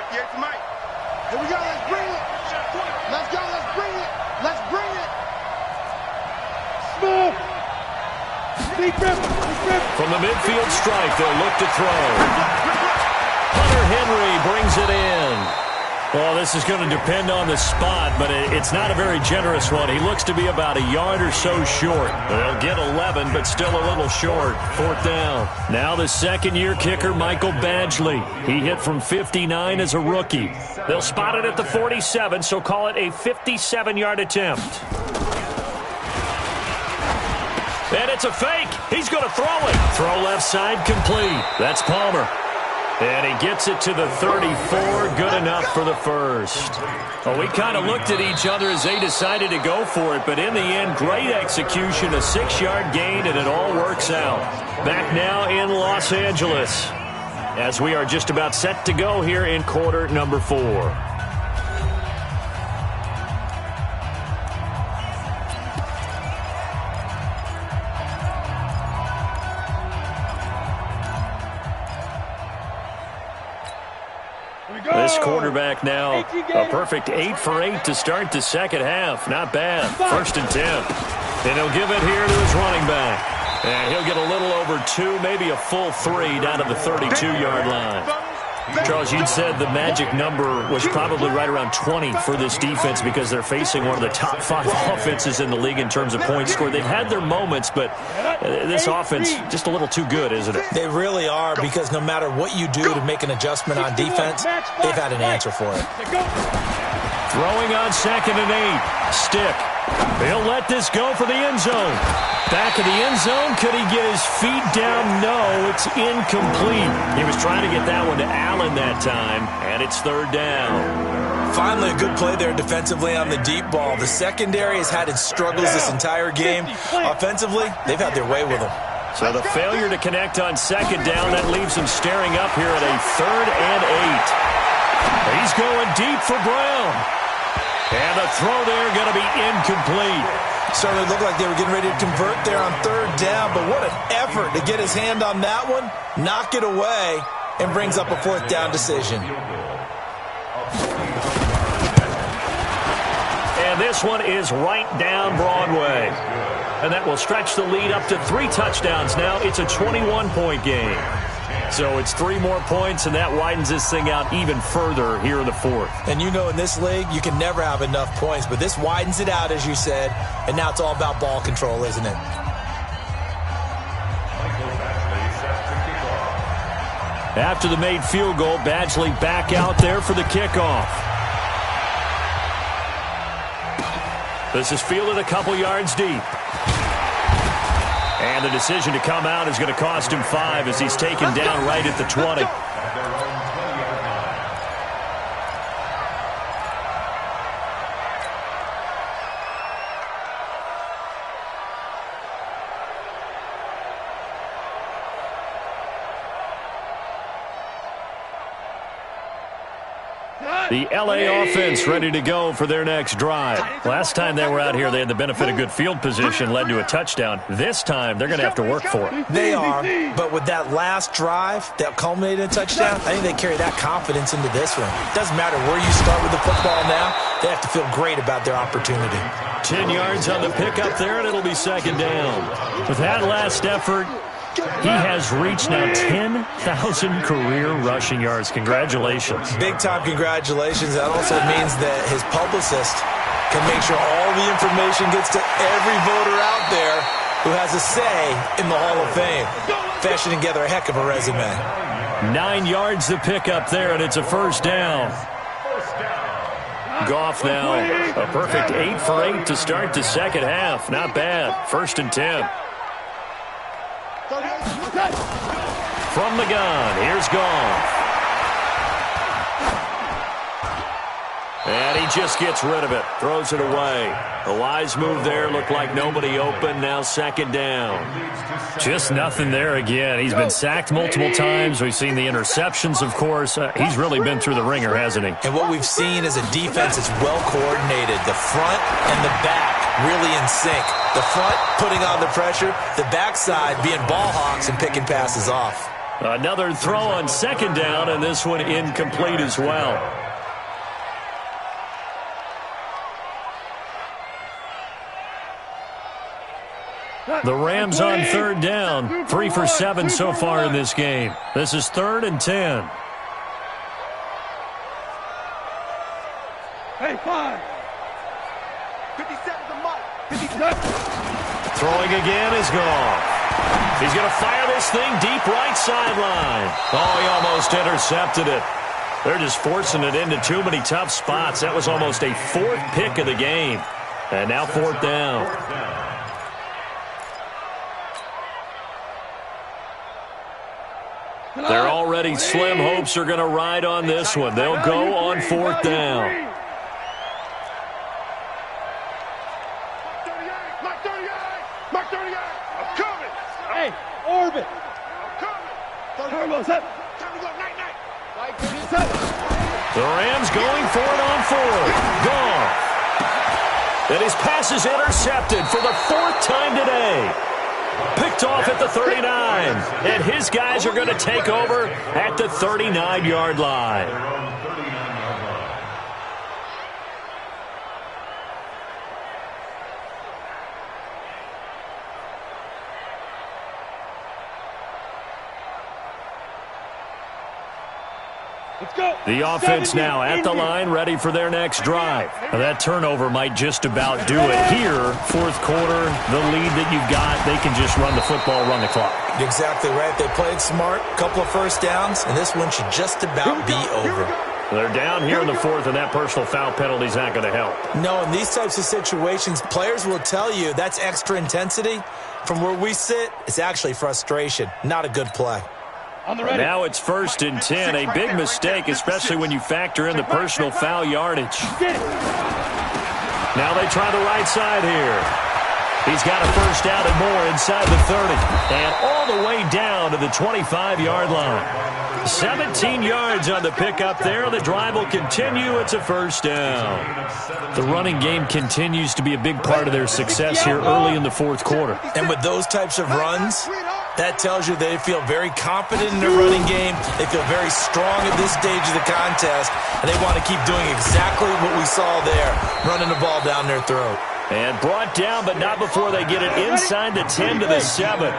58 to Mike. Here we go, let's bring it. Let's go, let's bring it. Let's bring it. Smooth. Deep rip, deep rip. From the midfield stripe, they'll look to throw. Hunter Henry brings it in. Well, this is going to depend on the spot, but it's not a very generous one. He looks to be about a yard or so short. They'll get 11, but still a little short. 4th down. Now the second-year kicker, Michael Badgley. He hit from 59 as a rookie. They'll spot it at the 47, so call it a 57-yard attempt. And it's a fake. He's going to throw it. Throw left side complete. That's Palmer. And he gets it to the 34. Good enough for the first. Well, we kind of looked at each other as they decided to go for it, but in the end, great execution, a 6-yard gain, and it all works out. Back now in Los Angeles, as we are just about set to go here in quarter number 4. This quarterback now, a perfect 8 for 8 to start the second half. Not bad. 1st and 10. And he'll give it here to his running back. And he'll get a little over 2, maybe a full 3 down to the 32-yard line. Charles, you'd said the magic number was probably right around 20 for this defense because they're facing one of the top 5 offenses in the league in terms of points scored. They've had their moments, but this offense just a little too good, isn't it? They really are, because no matter what you do to make an adjustment on defense, they've had an answer for it. Throwing on 2nd and 8. Stick. He'll let this go for the end zone. Back of the end zone. Could he get his feet down? No, it's incomplete. He was trying to get that one to Allen that time, and it's 3rd down. Finally, a good play there defensively on the deep ball. The secondary has had its struggles this entire game. Offensively, they've had their way with them. So the failure to connect on 2nd down, that leaves him staring up here at a 3rd and 8. He's going deep for Brown. And the throw there going to be incomplete. Certainly looked like they were getting ready to convert there on 3rd down, but what an effort to get his hand on that one, knock it away, and brings up a 4th down decision. And this one is right down Broadway. And that will stretch the lead up to 3 touchdowns now. It's a 21-point game. So it's 3 more points, and that widens this thing out even further here in the 4th. And you know in this league, you can never have enough points, but this widens it out, as you said, and now it's all about ball control, isn't it? After the made field goal, Badgley back out there for the kickoff. This is fielded a couple yards deep. And the decision to come out is going to cost him 5 as he's taken down right at the 20. The LA offense ready to go for their next drive. Last time they were out here, they had the benefit of good field position, led to a touchdown. This time, they're going to have to work for it. They are, but with that last drive that culminated in a touchdown, I think they carry that confidence into this one. It doesn't matter where you start with the football now. They have to feel great about their opportunity. 10 yards on the pickup there, and it'll be second down. With that last effort, he has reached now 10,000 career rushing yards. Congratulations. Big-time congratulations. That also means that his publicist can make sure all the information gets to every voter out there who has a say in the Hall of Fame. Fashioning together a heck of a resume. 9 yards the pickup there, and it's a first down. Goff now, a perfect 8 for 8 to start the second half. Not bad. 1st and 10. From the gun, here's Goff. And he just gets rid of it, throws it away. A wise move there, looked like nobody open, now second down. Just nothing there again. He's been sacked multiple times. We've seen the interceptions, of course. He's really been through the ringer, hasn't he? And what we've seen is a defense that's well coordinated. The front and the back really in sync. The front putting on the pressure, the backside being ball hawks and picking passes off. Another throw on second down, and this one incomplete as well. The Rams on third down, 3 for 7 so far in this game. This is 3rd and 10. Hey, 5. 57 to Mike. 57. Throwing again is Goff. He's going to fire this thing deep right sideline. Oh, he almost intercepted it. They're just forcing it into too many tough spots. That was almost a 4th pick of the game. And now 4th down. Their already slim hopes are going to ride on this one. They'll go on 4th down. Mark 38. I'm coming. Hey, orbit. I'm coming. Turbo's up. Time to go night-night. The Rams going for it on 4th. Gone. And his pass is intercepted for the 4th time today. Picked off at the 39. And his guys are going to take over at the 39-yard line. Let's go. The offense now at the line, ready for their next drive. Now, that turnover might just about do it here. 4th quarter, the lead that you've got, they can just run the football, run the clock. Exactly right. They played smart, couple of first downs, and this one should just about be over. They're down here in the 4th, and that personal foul penalty is not going to help. No, in these types of situations, players will tell you that's extra intensity. From where we sit, it's actually frustration, not a good play. Now it's 1st and 10. A big mistake, especially when you factor in the personal foul yardage. Now they try the right side here. He's got a first down and more inside the 30. And all the way down to the 25-yard line. 17 yards on the pickup there. The drive will continue. It's a first down. The running game continues to be a big part of their success here early in the 4th quarter. And with those types of runs, that tells you they feel very confident in their running game. They feel very strong at this stage of the contest, and they want to keep doing exactly what we saw there, running the ball down their throat. And brought down, but not before they get it inside the 10 to the 7.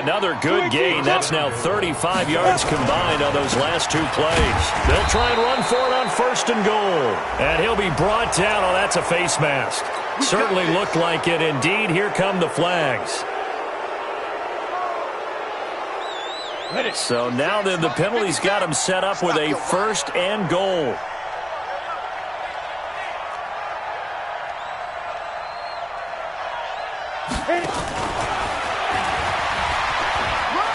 Another good gain. That's now 35 yards combined on those last 2 plays. They'll try and run for it on 1st and goal. And he'll be brought down. Oh, that's a face mask. Certainly looked like it. Indeed, here come the flags. So now then the penalty's got him set up with a 1st and goal.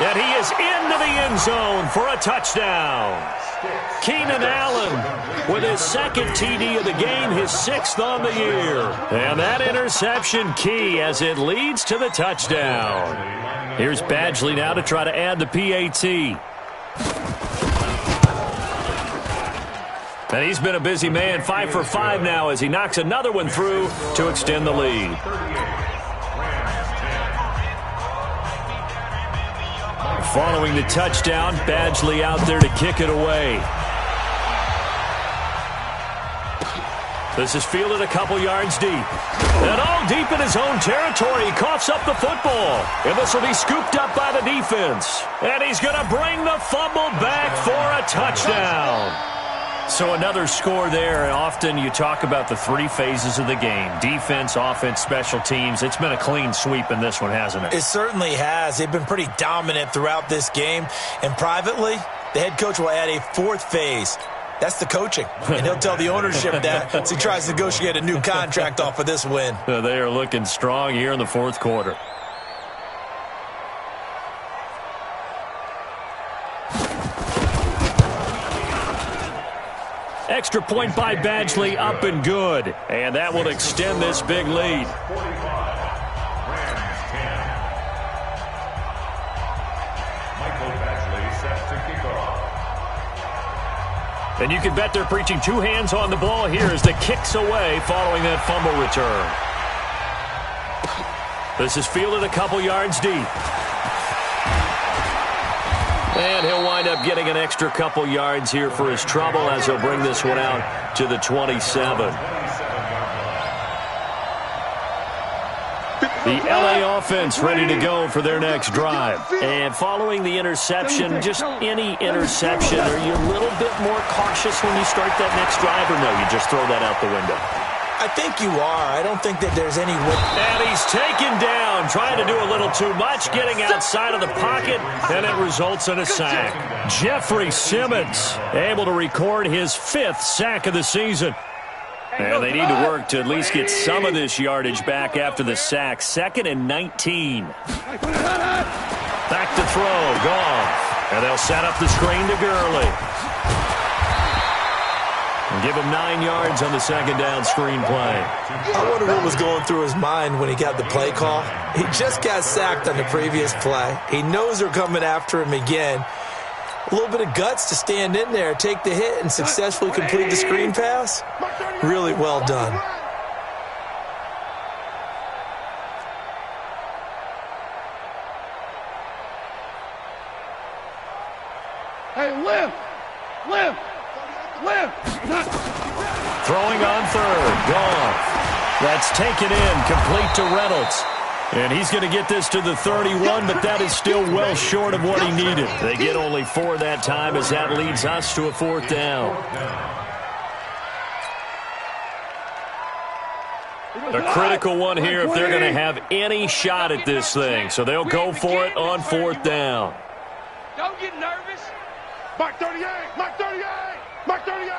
And he is into the end zone for a touchdown. Keenan Allen with his 2nd TD of the game, his 6th on the year. And that interception key as it leads to the touchdown. Here's Badgley now to try to add the PAT. And he's been a busy man, 5 for 5 now as he knocks another one through to extend the lead. Following the touchdown, Badgley out there to kick it away. This is fielded a couple yards deep. And all deep in his own territory. He coughs up the football. And this will be scooped up by the defense. And he's going to bring the fumble back for a touchdown. So another score there. And often you talk about the three phases of the game. Defense, offense, special teams. It's been a clean sweep in this one, hasn't it? It certainly has. They've been pretty dominant throughout this game. And privately, the head coach will add a fourth phase. That's the coaching. And he'll tell the ownership that as he tries to negotiate a new contract off of this win. They are looking strong here in the fourth quarter. Extra point by Badgley, up and good. And that will extend this big lead. And you can bet they're preaching two hands on the ball here as the kick's away following that fumble return. This is fielded a couple yards deep. And he'll wind up getting an extra couple yards here for his trouble as he'll bring this one out to the 27. The LA offense ready to go for their next drive. And following the interception, just any interception, are you a little bit more cautious when you start that next drive, or no, you just throw that out the window? I think you are. I don't think that there's any way. And he's taken down, trying to do a little too much, getting outside of the pocket, and it results in a sack. Jeffrey Simmons able to record his 5th sack of the season. And they need to work to at least get some of this yardage back after the sack. 2nd and 19. Back to throw. Goff. And they'll set up the screen to Gurley. And give him 9 yards on the second down screen play. I wonder what was going through his mind when he got the play call. He just got sacked on the previous play. He knows they're coming after him again. A little bit of guts to stand in there, take the hit, and successfully complete the screen pass. Really well done. Hey, lift! Throwing on third. Goff. That's taken in, complete to Reynolds. And he's going to get this to the 31, but that is still well short of what he needed. They get only 4 that time as that leads us to a 4th down. A critical one here if they're going to have any shot at this thing. So they'll go for it on 4th down. Don't get nervous. Mark 38, Mark 38, Mark 38.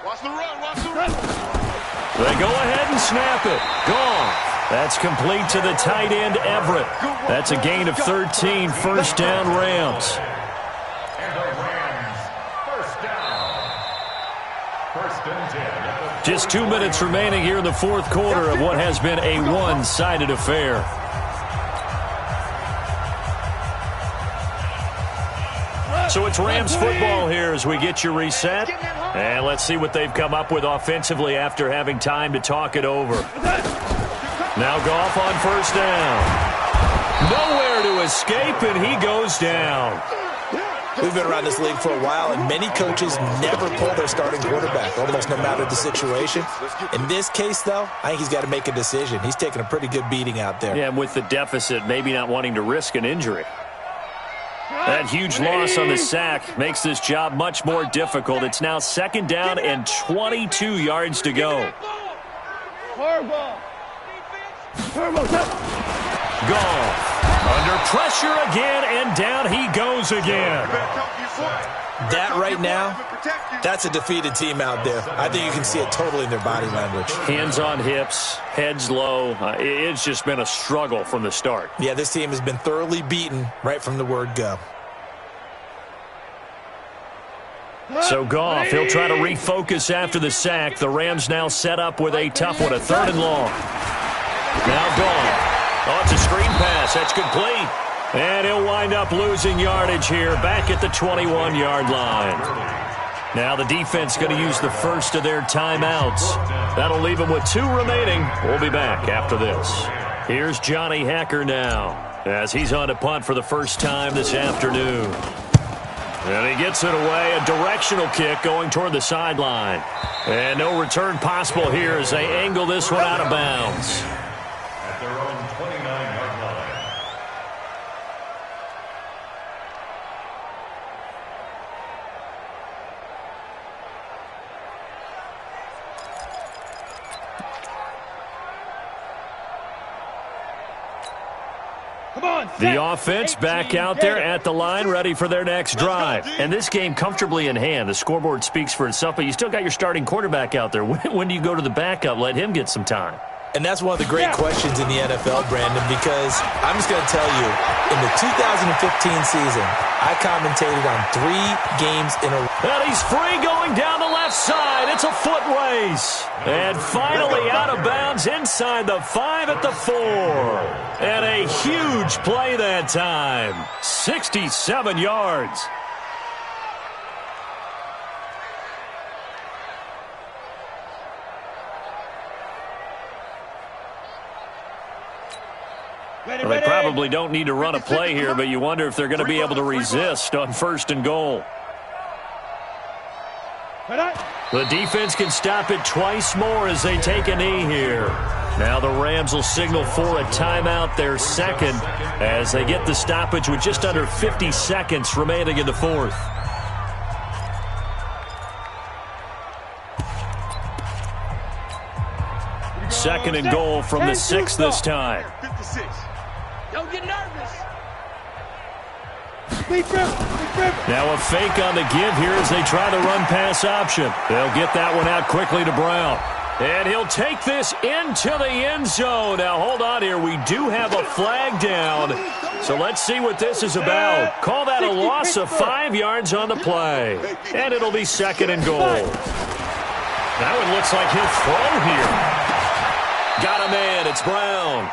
Watch the run, watch the run. They go ahead and snap it. Gone. That's complete to the tight end, Everett. That's a gain of 13, 1st down Rams. And the Rams, 1st down. 1st and 10. Just 2 minutes remaining here in the 4th quarter of what has been a one-sided affair. So it's Rams football here as we get you reset. And let's see what they've come up with offensively after having time to talk it over. Now Goff on 1st down. Nowhere to escape, and he goes down. We've been around this league for a while, and many coaches never pull their starting quarterback, almost no matter the situation. In this case, though, I think he's got to make a decision. He's taking a pretty good beating out there. Yeah, and with the deficit, maybe not wanting to risk an injury. That huge loss on the sack makes this job much more difficult. It's now 2nd down and 22 yards to go. Goff under pressure again, and down he goes again. That right now, that's a defeated team out there. I think you can see it totally in their body language. Hands on hips, heads low. It's just been a struggle from the start. Yeah, this team has been thoroughly beaten right from the word go. So Goff, he'll try to refocus after the sack. The Rams now set up with a tough one, a 3rd and long. Now Goff. Oh, it's a screen pass. That's complete. And he'll wind up losing yardage here back at the 21-yard line. Now the defense going to use the first of their timeouts. That'll leave them with 2 remaining. We'll be back after this. Here's Johnny Hacker now as he's on to punt for the first time this afternoon. And he gets it away, a directional kick going toward the sideline. And no return possible here as they angle this one out of bounds. At their own 29-yard line. The offense back out there at the line, ready for their next drive. And this game comfortably in hand. The scoreboard speaks for itself, but you still got your starting quarterback out there. When do you go to the backup? Let him get some time. And that's one of the great questions in the NFL, Brandon, because I'm just going to tell you, in the 2015 season, I commentated on 3 games in a row. And he's free going down the left side. It's a foot race. And finally out of bounds inside the 5 at the 4. And a huge play that time. 67 yards. Well, they probably don't need to run a play here, but you wonder if they're going to be able to resist on 1st and goal. The defense can stop it twice more as they take a knee here. Now the Rams will signal for a timeout, their second, as they get the stoppage with just under 50 seconds remaining in the 4th. Second and goal from the 6 this time. 56. Don't get nervous. Now a fake on the give here as they try the run-pass option. They'll get that one out quickly to Brown. And he'll take this into the end zone. Now, hold on here. We do have a flag down. So let's see what this is about. Call that a loss of 5 yards on the play. And it'll be 2nd and goal. That one looks like he'll throw here. Got a man. It's Brown.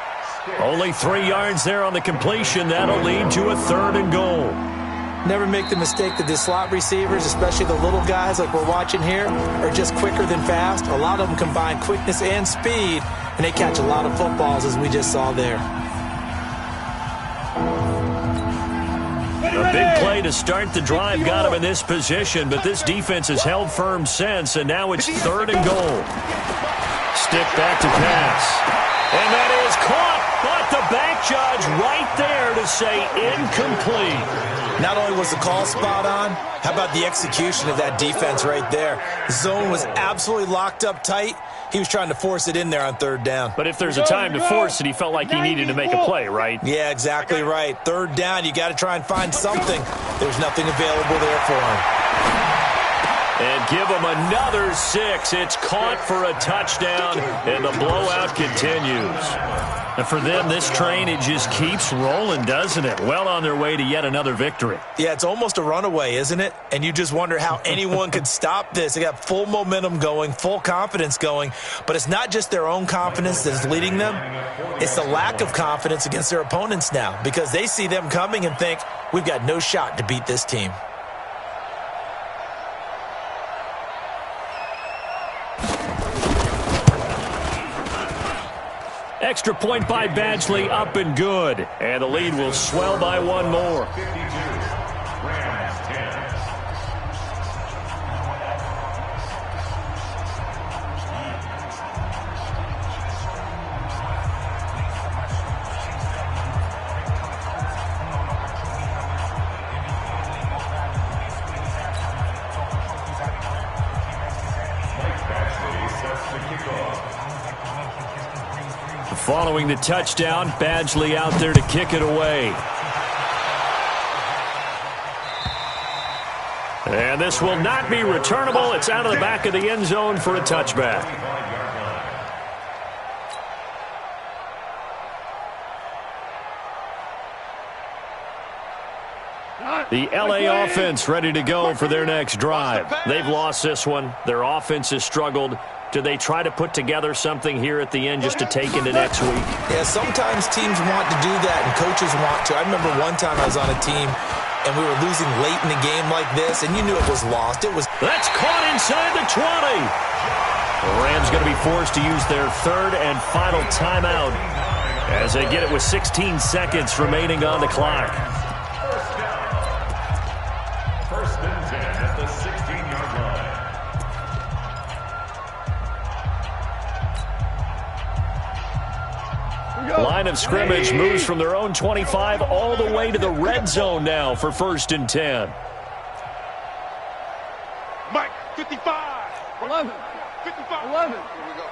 Only 3 yards there on the completion. That'll lead to a 3rd and goal. Never make the mistake that the slot receivers, especially the little guys like we're watching here, are just quicker than fast. A lot of them combine quickness and speed, and they catch a lot of footballs, as we just saw there. A big play to start the drive got him in this position, but this defense has held firm since, and now it's 3rd and goal. Stick back to pass. And that is caught, but the back judge right there to say incomplete. Not only was the call spot on, how about the execution of that defense right there? The zone was absolutely locked up tight. He was trying to force it in there on 3rd down. But if there's a time to force it, he felt like he needed to make a play, right? Yeah, exactly right. 3rd down, you got to try and find something. There's nothing available there for him. And give him another 6. It's caught for a touchdown, and the blowout continues. And for them, this train, it just keeps rolling, doesn't it? Well on their way to yet another victory. Yeah, it's almost a runaway, isn't it? And you just wonder how anyone could stop this. They got full momentum going, full confidence going. But it's not just their own confidence that's leading them. It's the lack of confidence against their opponents now, because they see them coming and think, we've got no shot to beat this team. Extra point by Badgley, up and good. And the lead will swell by 1 more. 52. Rams 10. Following the touchdown, Badgley out there to kick it away. And this will not be returnable. It's out of the back of the end zone for a touchback. The LA offense ready to go for their next drive. They've lost this one. Their offense has struggled. Do they try to put together something here at the end just to take into next week? Yeah, sometimes teams want to do that and coaches want to. I remember one time I was on a team and we were losing late in the game like this, and you knew it was lost. That's caught inside the 20. The Rams going to be forced to use their third and final timeout as they get it with 16 seconds remaining on the clock. First and 10 at the 16-yard line. Line of scrimmage moves from their own 25 all the way to the red zone now for first and 10. Mike, 55. 11. 55. 11. Here we go.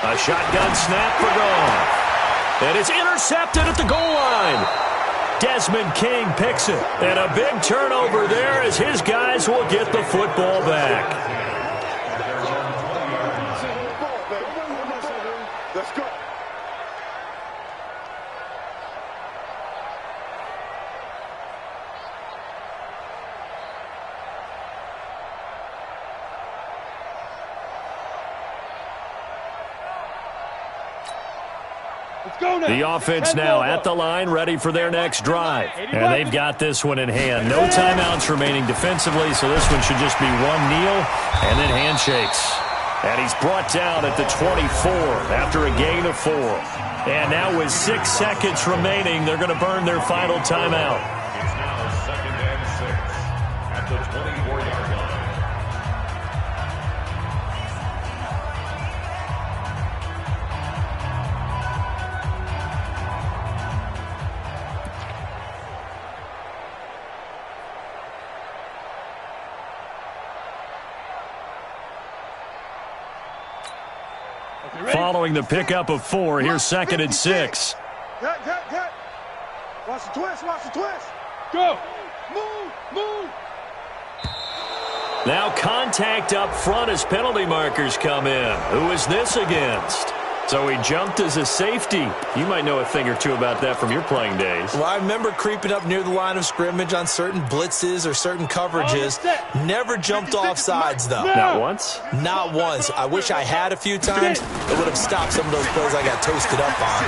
A shotgun snap for Goff. And it's intercepted at the goal line. Desmond King picks it. And a big turnover there as his guys will get the football back. Let's go. The offense now at the line, ready for their next drive. And they've got this one in hand. No timeouts remaining defensively, so this one should just be one kneel and then handshakes. And he's brought down at the 24 after a gain of 4. And now with 6 seconds remaining, they're going to burn their final timeout. It's now second and 6 at the 24-yard line. Following the pickup of 4, here's second and 6. Get. Watch the twist. Go. Move. Now contact up front as penalty markers come in. Who is this against? So he jumped as a safety. You might know a thing or two about that from your playing days. Well, I remember creeping up near the line of scrimmage on certain blitzes or certain coverages. Never jumped off sides, though. Not once? Not once. I wish I had a few times. It would have stopped some of those plays I got toasted up on.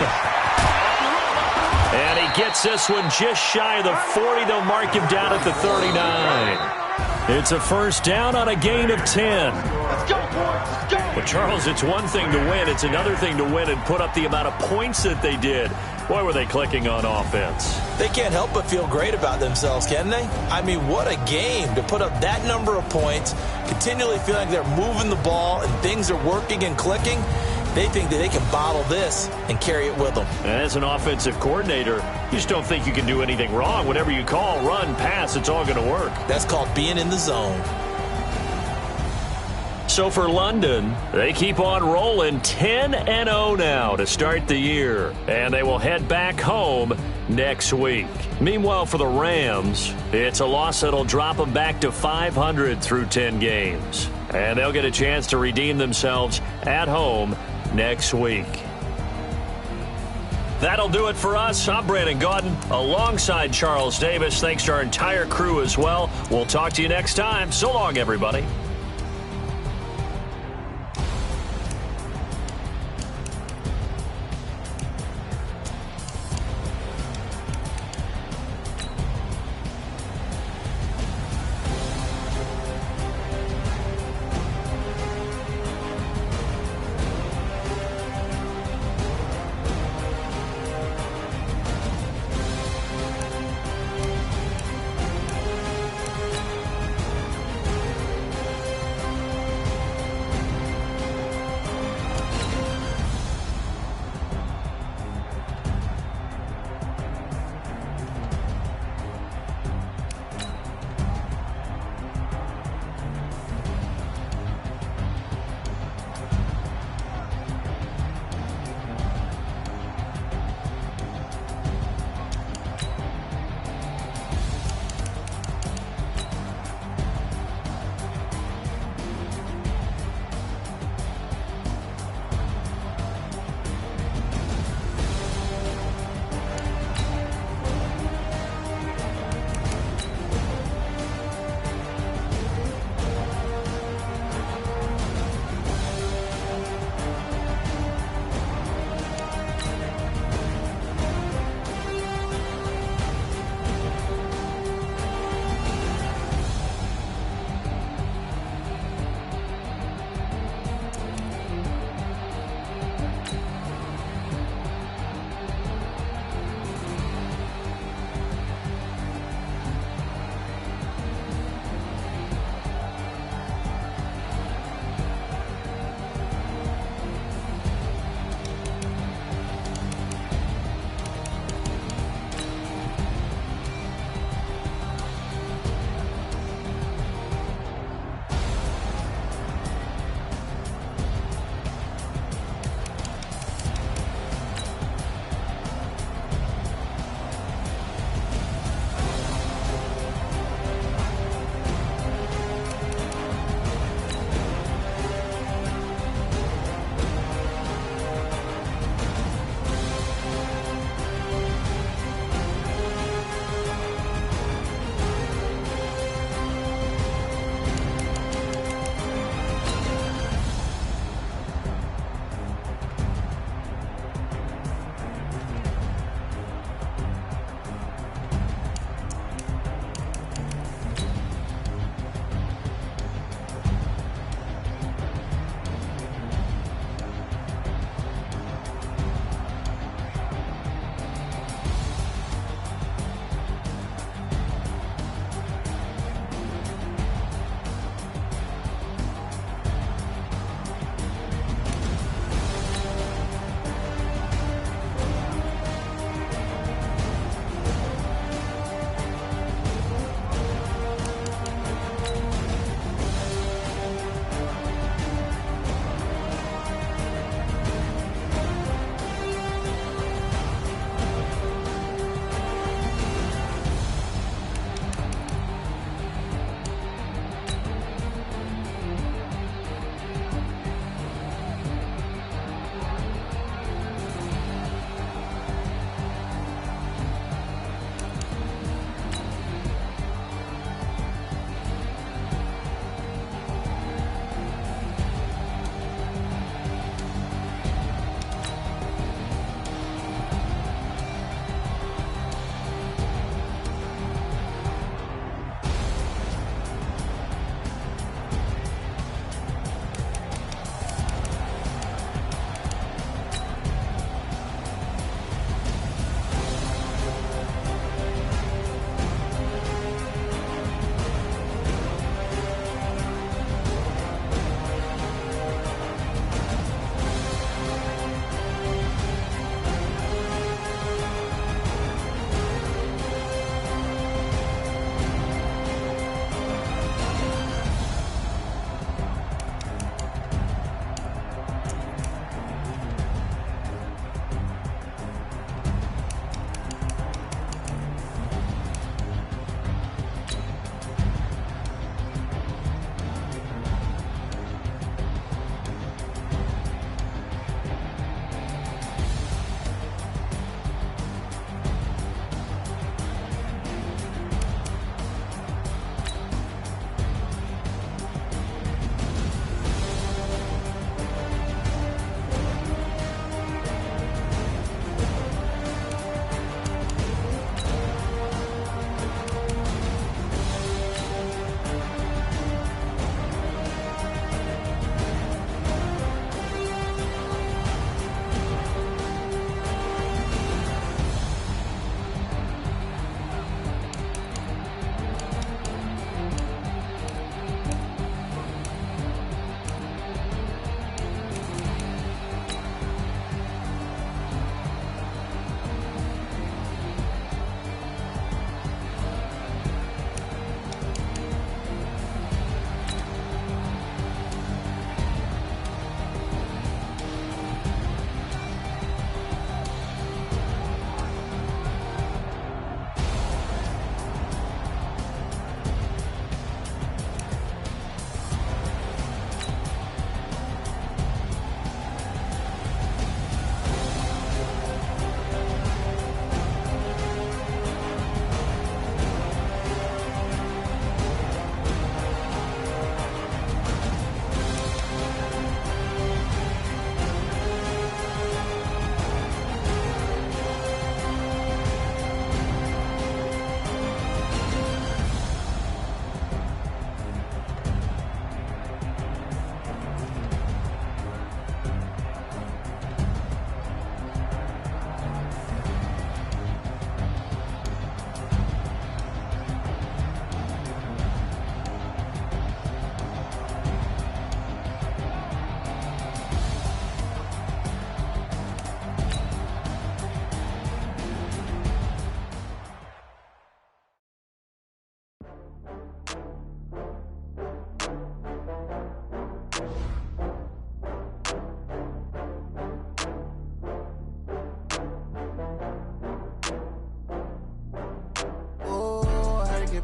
And he gets this one just shy of the 40. They'll mark him down at the 39. It's a first down on a gain of 10. Let's go, boys. Let's go. Well, Charles, it's one thing to win. It's another thing to win and put up the amount of points that they did. Boy, were they clicking on offense. They can't help but feel great about themselves, can they? I mean, what a game to put up that number of points, continually feeling like they're moving the ball and things are working and clicking. They think that they can bottle this and carry it with them. As an offensive coordinator, you just don't think you can do anything wrong. Whatever you call, run, pass, it's all going to work. That's called being in the zone. So for London, they keep on rolling 10-0 now to start the year. And they will head back home next week. Meanwhile, for the Rams, it's a loss that'll drop them back to 500 through 10 games. And they'll get a chance to redeem themselves at home next week. That'll do it for us. I'm Brandon Gaudin alongside Charles Davis. Thanks to our entire crew as well. We'll talk to you next time. So long, everybody.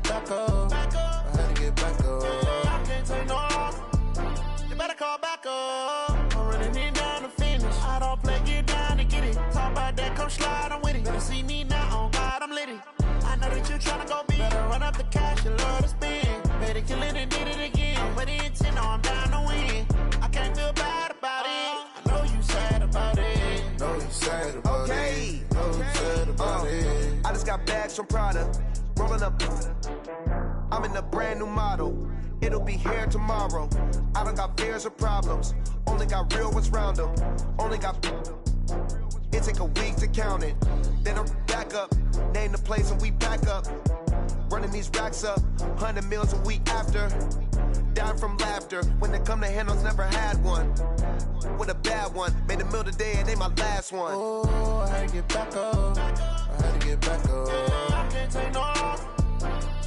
Back up. I had to get back up. I can't take no loss. You better call back up. I'm running it down to finish. I don't play, get down to get it. Talk about that, come slide, I'm with it. Better see me now, on God, I'm litty. I know that you tryna go big. Better run up the cash, you love to spend. Better kill it and did it again. I'm with the intent, no, I'm down to win. I can't feel bad about it. I know you sad about it. Know you sad about it. Know you sad about it. I just got bags from Prada. Rolling up, I'm in a brand new model. It'll be here tomorrow. I don't got fears or problems. Only got real ones round them. Only got. It take a week to count it. Then I'm back up. Name the place and we back up. Running these racks up. 100 meals a week after. Dying from laughter. When it come to handles, never had one. With a bad one. Made a meal today and they my last one. Oh, I had to get back up. I had to get back up. I can't take no loss.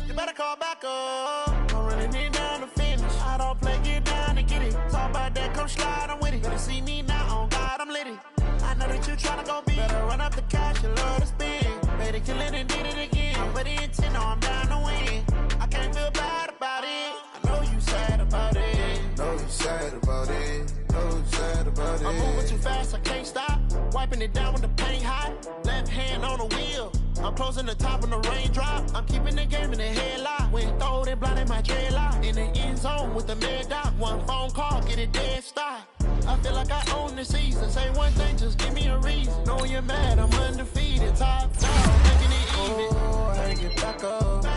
You better call back up. I'm running it down to finish. I don't play, get down to get it. Talk about that, come slide, I'm with it. Better see me now, on God, I'm litty. I know that you tryna go big. Better run up the cash, you love to spend. Better kill it and did it again. I'm with the intent, no, I'm down to win. I can't feel bad about it. I know you sad about it. Know you sad about it. Know you sad about it. I'm moving too fast, I can't stop. Wiping it down with the paint hot. Left hand on the wheel. I'm closing the top on the raindrop. I'm keeping the game in the headlock. When throwed and blinded my dreadlock. In the end zone with the mad dot. One phone call, get it dead stop. I feel like I own the season. Say one thing, just give me a reason. Knowing you're mad, I'm undefeated. Top down, making it even. Oh, I had to get back up. I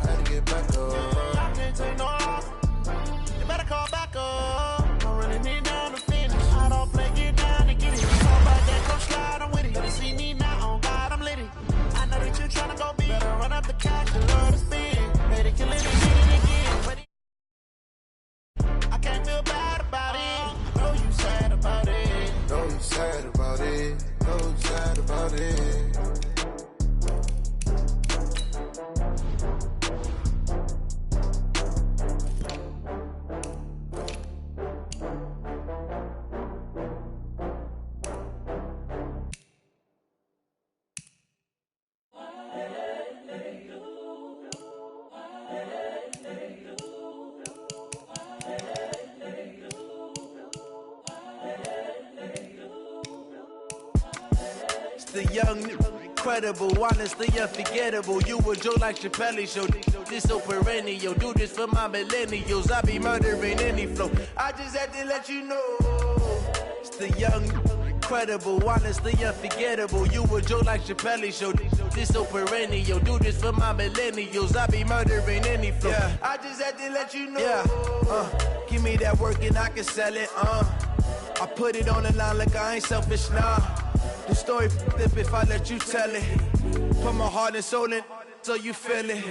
had to get back up. I can't take no loss. You better call back up. I'm running it down to finish. I don't play, get down to get it. Talk about that, come slide, I'm with it. Better see me now, on God, I'm litty. I know that you tryna go big. Better run up the cash, you love to spend. Better kill it and get it again. I can't feel bad about it. I know you sad about it. Know you sad about it. Know you sad about it. The young, incredible, honestly unforgettable. You a Joe like Chappelle show. This so perennial. Do this for my millennials. I be murdering any flow. I just had to let you know. It's the young, incredible, honestly unforgettable. You a Joe like Chappelle show. This so perennial. Do this for my millennials. I be murdering any flow. Yeah. I just had to let you know. Yeah. Give me that work and I can sell it. I put it on the line like I ain't selfish, nah. The story flip if I let you tell it. Put my heart and soul in so you feel it.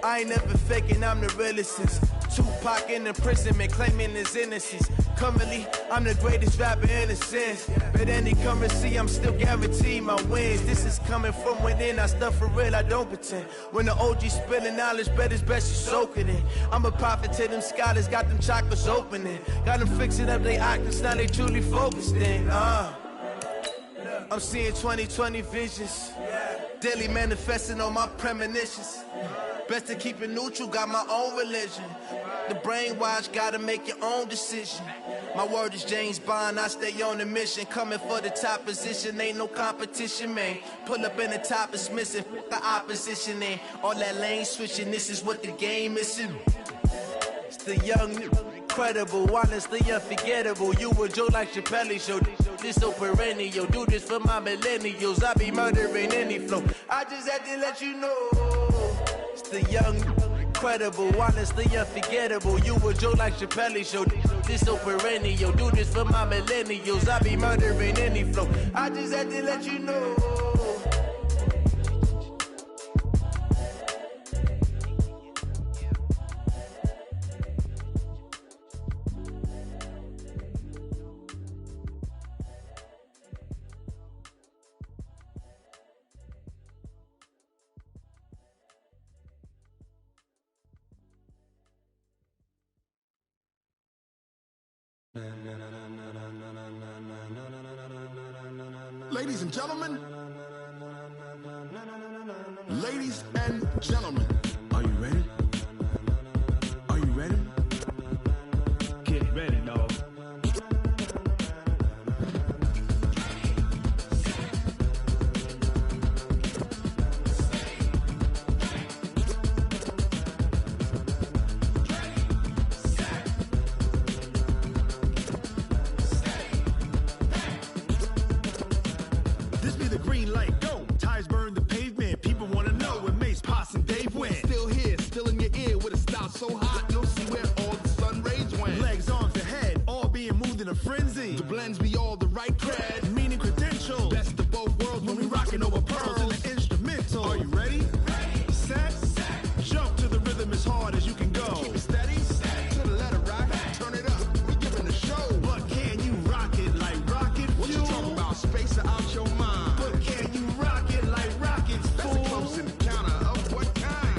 I ain't never faking, I'm the realest since Tupac in imprisonment, claiming his innocence. Currently, I'm the greatest rapper in a sense. But any currency, I'm still guaranteed my wins. This is coming from within, I stuff for real, I don't pretend. When the OG spilling knowledge, bet it's best you soak it in. I'm a prophet to them scholars, got them chakras opening. Got them fixing up they octaves, now they truly focused in. I'm seeing 2020 visions. Daily manifesting on my premonitions. Best to keep it neutral, got my own religion. The brainwash, gotta make your own decision. My word is James Bond, I stay on the mission. Coming for the top position, ain't no competition, man. Pull up in the top, it's missing, the opposition in. All that lane switching, this is what the game is in. It's the young, incredible, honestly unforgettable. You a Joe like Chappelle show. This so perennial. Do this for my millennials. I be murdering any flow. I just had to let you know. It's the young, incredible, honestly unforgettable. You a Joe like Chappelle show. This so perennial. Do this for my millennials. I be murdering any flow. I just had to let you know. ladies and gentlemen. Ladies and gentlemen, are you ready? Are you ready? Get ready, dog. This be the green light, go. Tires burn the pavement. People wanna know when Mace, Potts, and Dave went. Still here, still in your ear with a style so hot, you'll see where all the sun rays went. Legs, arms, the head, all being moved in a frenzy. The blends be all the right cred, Meaning credentials. best of both worlds When we rockin' over pearls in the instrumental. Are you ready? Set, jump to the rhythm as hard as you can go. Keep it steady, to the letter right, turn it up, we giving the show. But can you rock it like rocket What you fuel? talking about, space out your mind? But can you rock it like rockets, That's a fool? close encounter of what kind?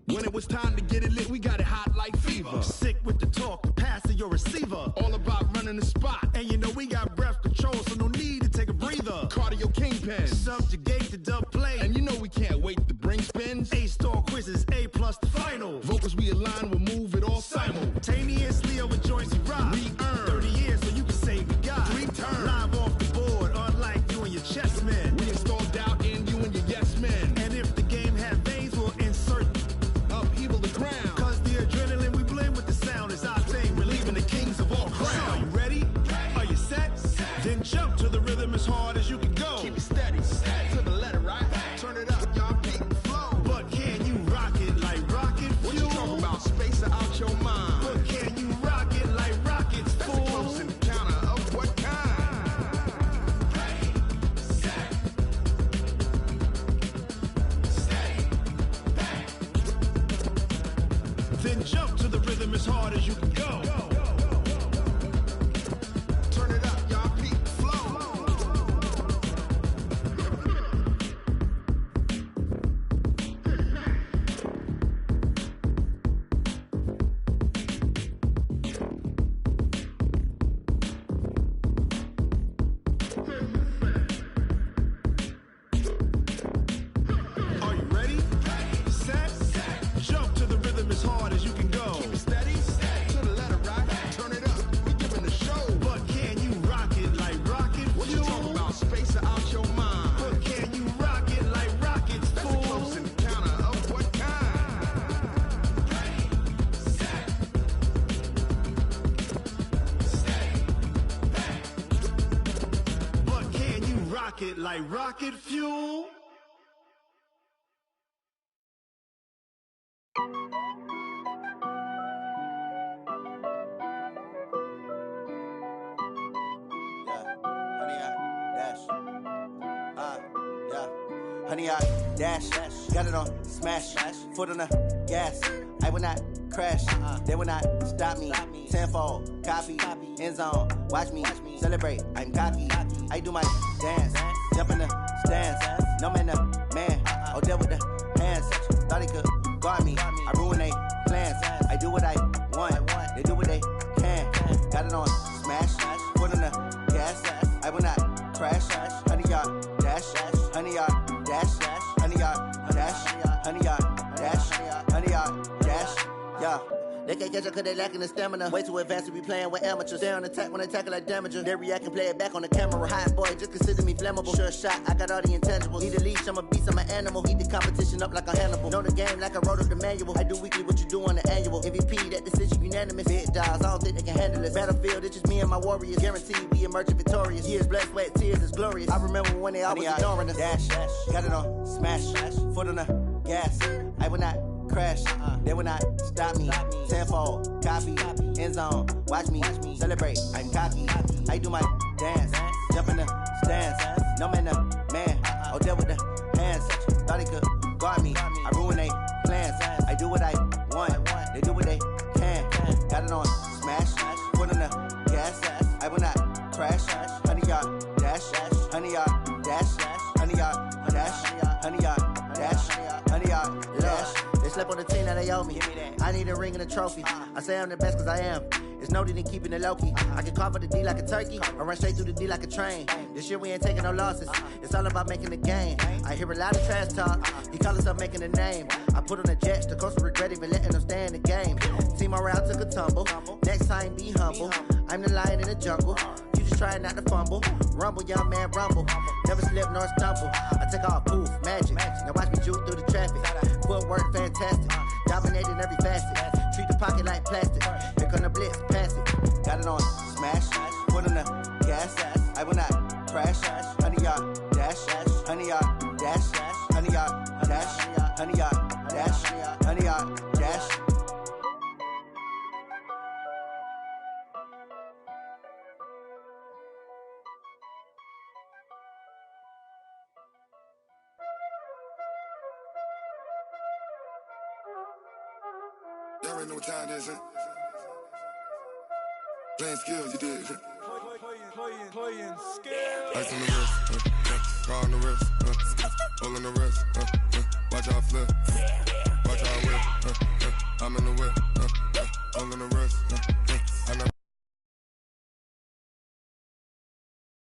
When it was time to get it lit, we got it hot like fever. Sick with the talk, the pass to your receiver. All about running the spot, And you know we got breath control, so no need to take a breather. cardio kingpin. Subjugate the dub play. And you know we can't wait to bring spins. A-star quizzes, A+ the final. Vocals we align, we'll move it all Simultaneously over joints we rock. We earn 30 years so you can say we got 3 turns. Live off the board, unlike you and your chess men. We install doubt in you and your yes men. And if the game had veins, we'll insert. Upheaval the ground. Cause the adrenaline we blend with the sound is our thing. Relieving the kings of all crowns. Are you ready? Are you set? Then jump to the rhythm as hard as you can go. Keep it steady, to the letter right. Turn it up, y'all peak flow. But can you rock it like rocket What you fuel? talking about, space out your mind? But can you rock it like rockets, That's a fool? close encounter of what kind? Then jump to the rhythm as hard as you can go. Turn it up, y'all peak flow. Are you ready? Set, jump to the rhythm as hard as you can go. Keep it steady, to the letter right. Turn it up, we giving the show. But can you rock it like rocket What you fuel? talking about, space out your mind? But can you rock it like rockets, That's a fool? close encounter of what kind? But can you rock it like rocket fuel? Honey, I dash, got it on smash, foot on the gas. I will not crash, they will not stop me. Tenfold, copy, end zone, watch me celebrate. I'm cocky, I do my dance, jump in the stands. No man, the man, oh there with the hands. Thought he could guard me, I ruin they plans. I do what I want, they do what they can. Got it on smash, foot on the gas. I will not crash, honey, y'all dash, honey, y'all dash, honey, y'all dash, honey, y'all dash, honey, y'all dash, yeah. They can't catch up cause they lacking the stamina. Way too advanced to be playing with amateurs. Stay on attack when they tackle like damager. They react and play it back on the camera. Hot boy, just consider me flammable. Sure shot, I got all the intangibles. Need a leash, I'm a beast, I'm an animal. Eat the competition up like a Hannibal. Know the game like I wrote up the manual. I do weekly what you do on the annual. MVP, that decision unanimous. Big dogs, I don't think they can handle it. Battlefield, it's just me and my warriors. Guaranteed we emerge victorious. Years, blood, sweat, tears, it's glorious. I remember when they always ignoring us. Dash, got it on smash, foot on the gas. I will not crash, they will not stop me. Tenfold, copy, end zone, watch me celebrate. I'm cocky, I do my dance, jump in the stands. No man, the man, oh there with the hands. Thought he could guard me, I ruin they plans. I do what I want, they do what they can. Got it on smash, foot on the gas. I will not crash, honey, y'all dash, honey, y'all dash, honey, y'all dash, honey, y'all dash, honey, y'all dash. They slept on the team that they owe me. I need a ring and a trophy. I say I'm the best cause I am. It's noted in keeping it low-key. I can carve up the D like a turkey, or run straight through the D like a train. This year we ain't taking no losses. It's all about making the game. I hear a lot of trash talk. He call himself making a name. I put on the Jets, the coach will regret even letting them stay in the game. Team morale took a tumble. Next time, be humble. I'm the lion in the jungle. You just trying not to fumble. Rumble, young man, rumble. Never slip nor stumble. I take off, poof, magic. Now watch me juke through the traffic. Footwork, fantastic. Dominating every facet. Treat the pocket like plastic. Here come the blitz, pass it. Got it on smash. Put on the gas. I will not crash. 100-yard dash. 100-yard dash. 100-yard dash. 100-yard dash. 100-yard dash. Y'all already know what time it is, huh? Playing skills, you did. Playing skills. Ice on the wrist, car on the wrist, roll on the wrist, watch out flip.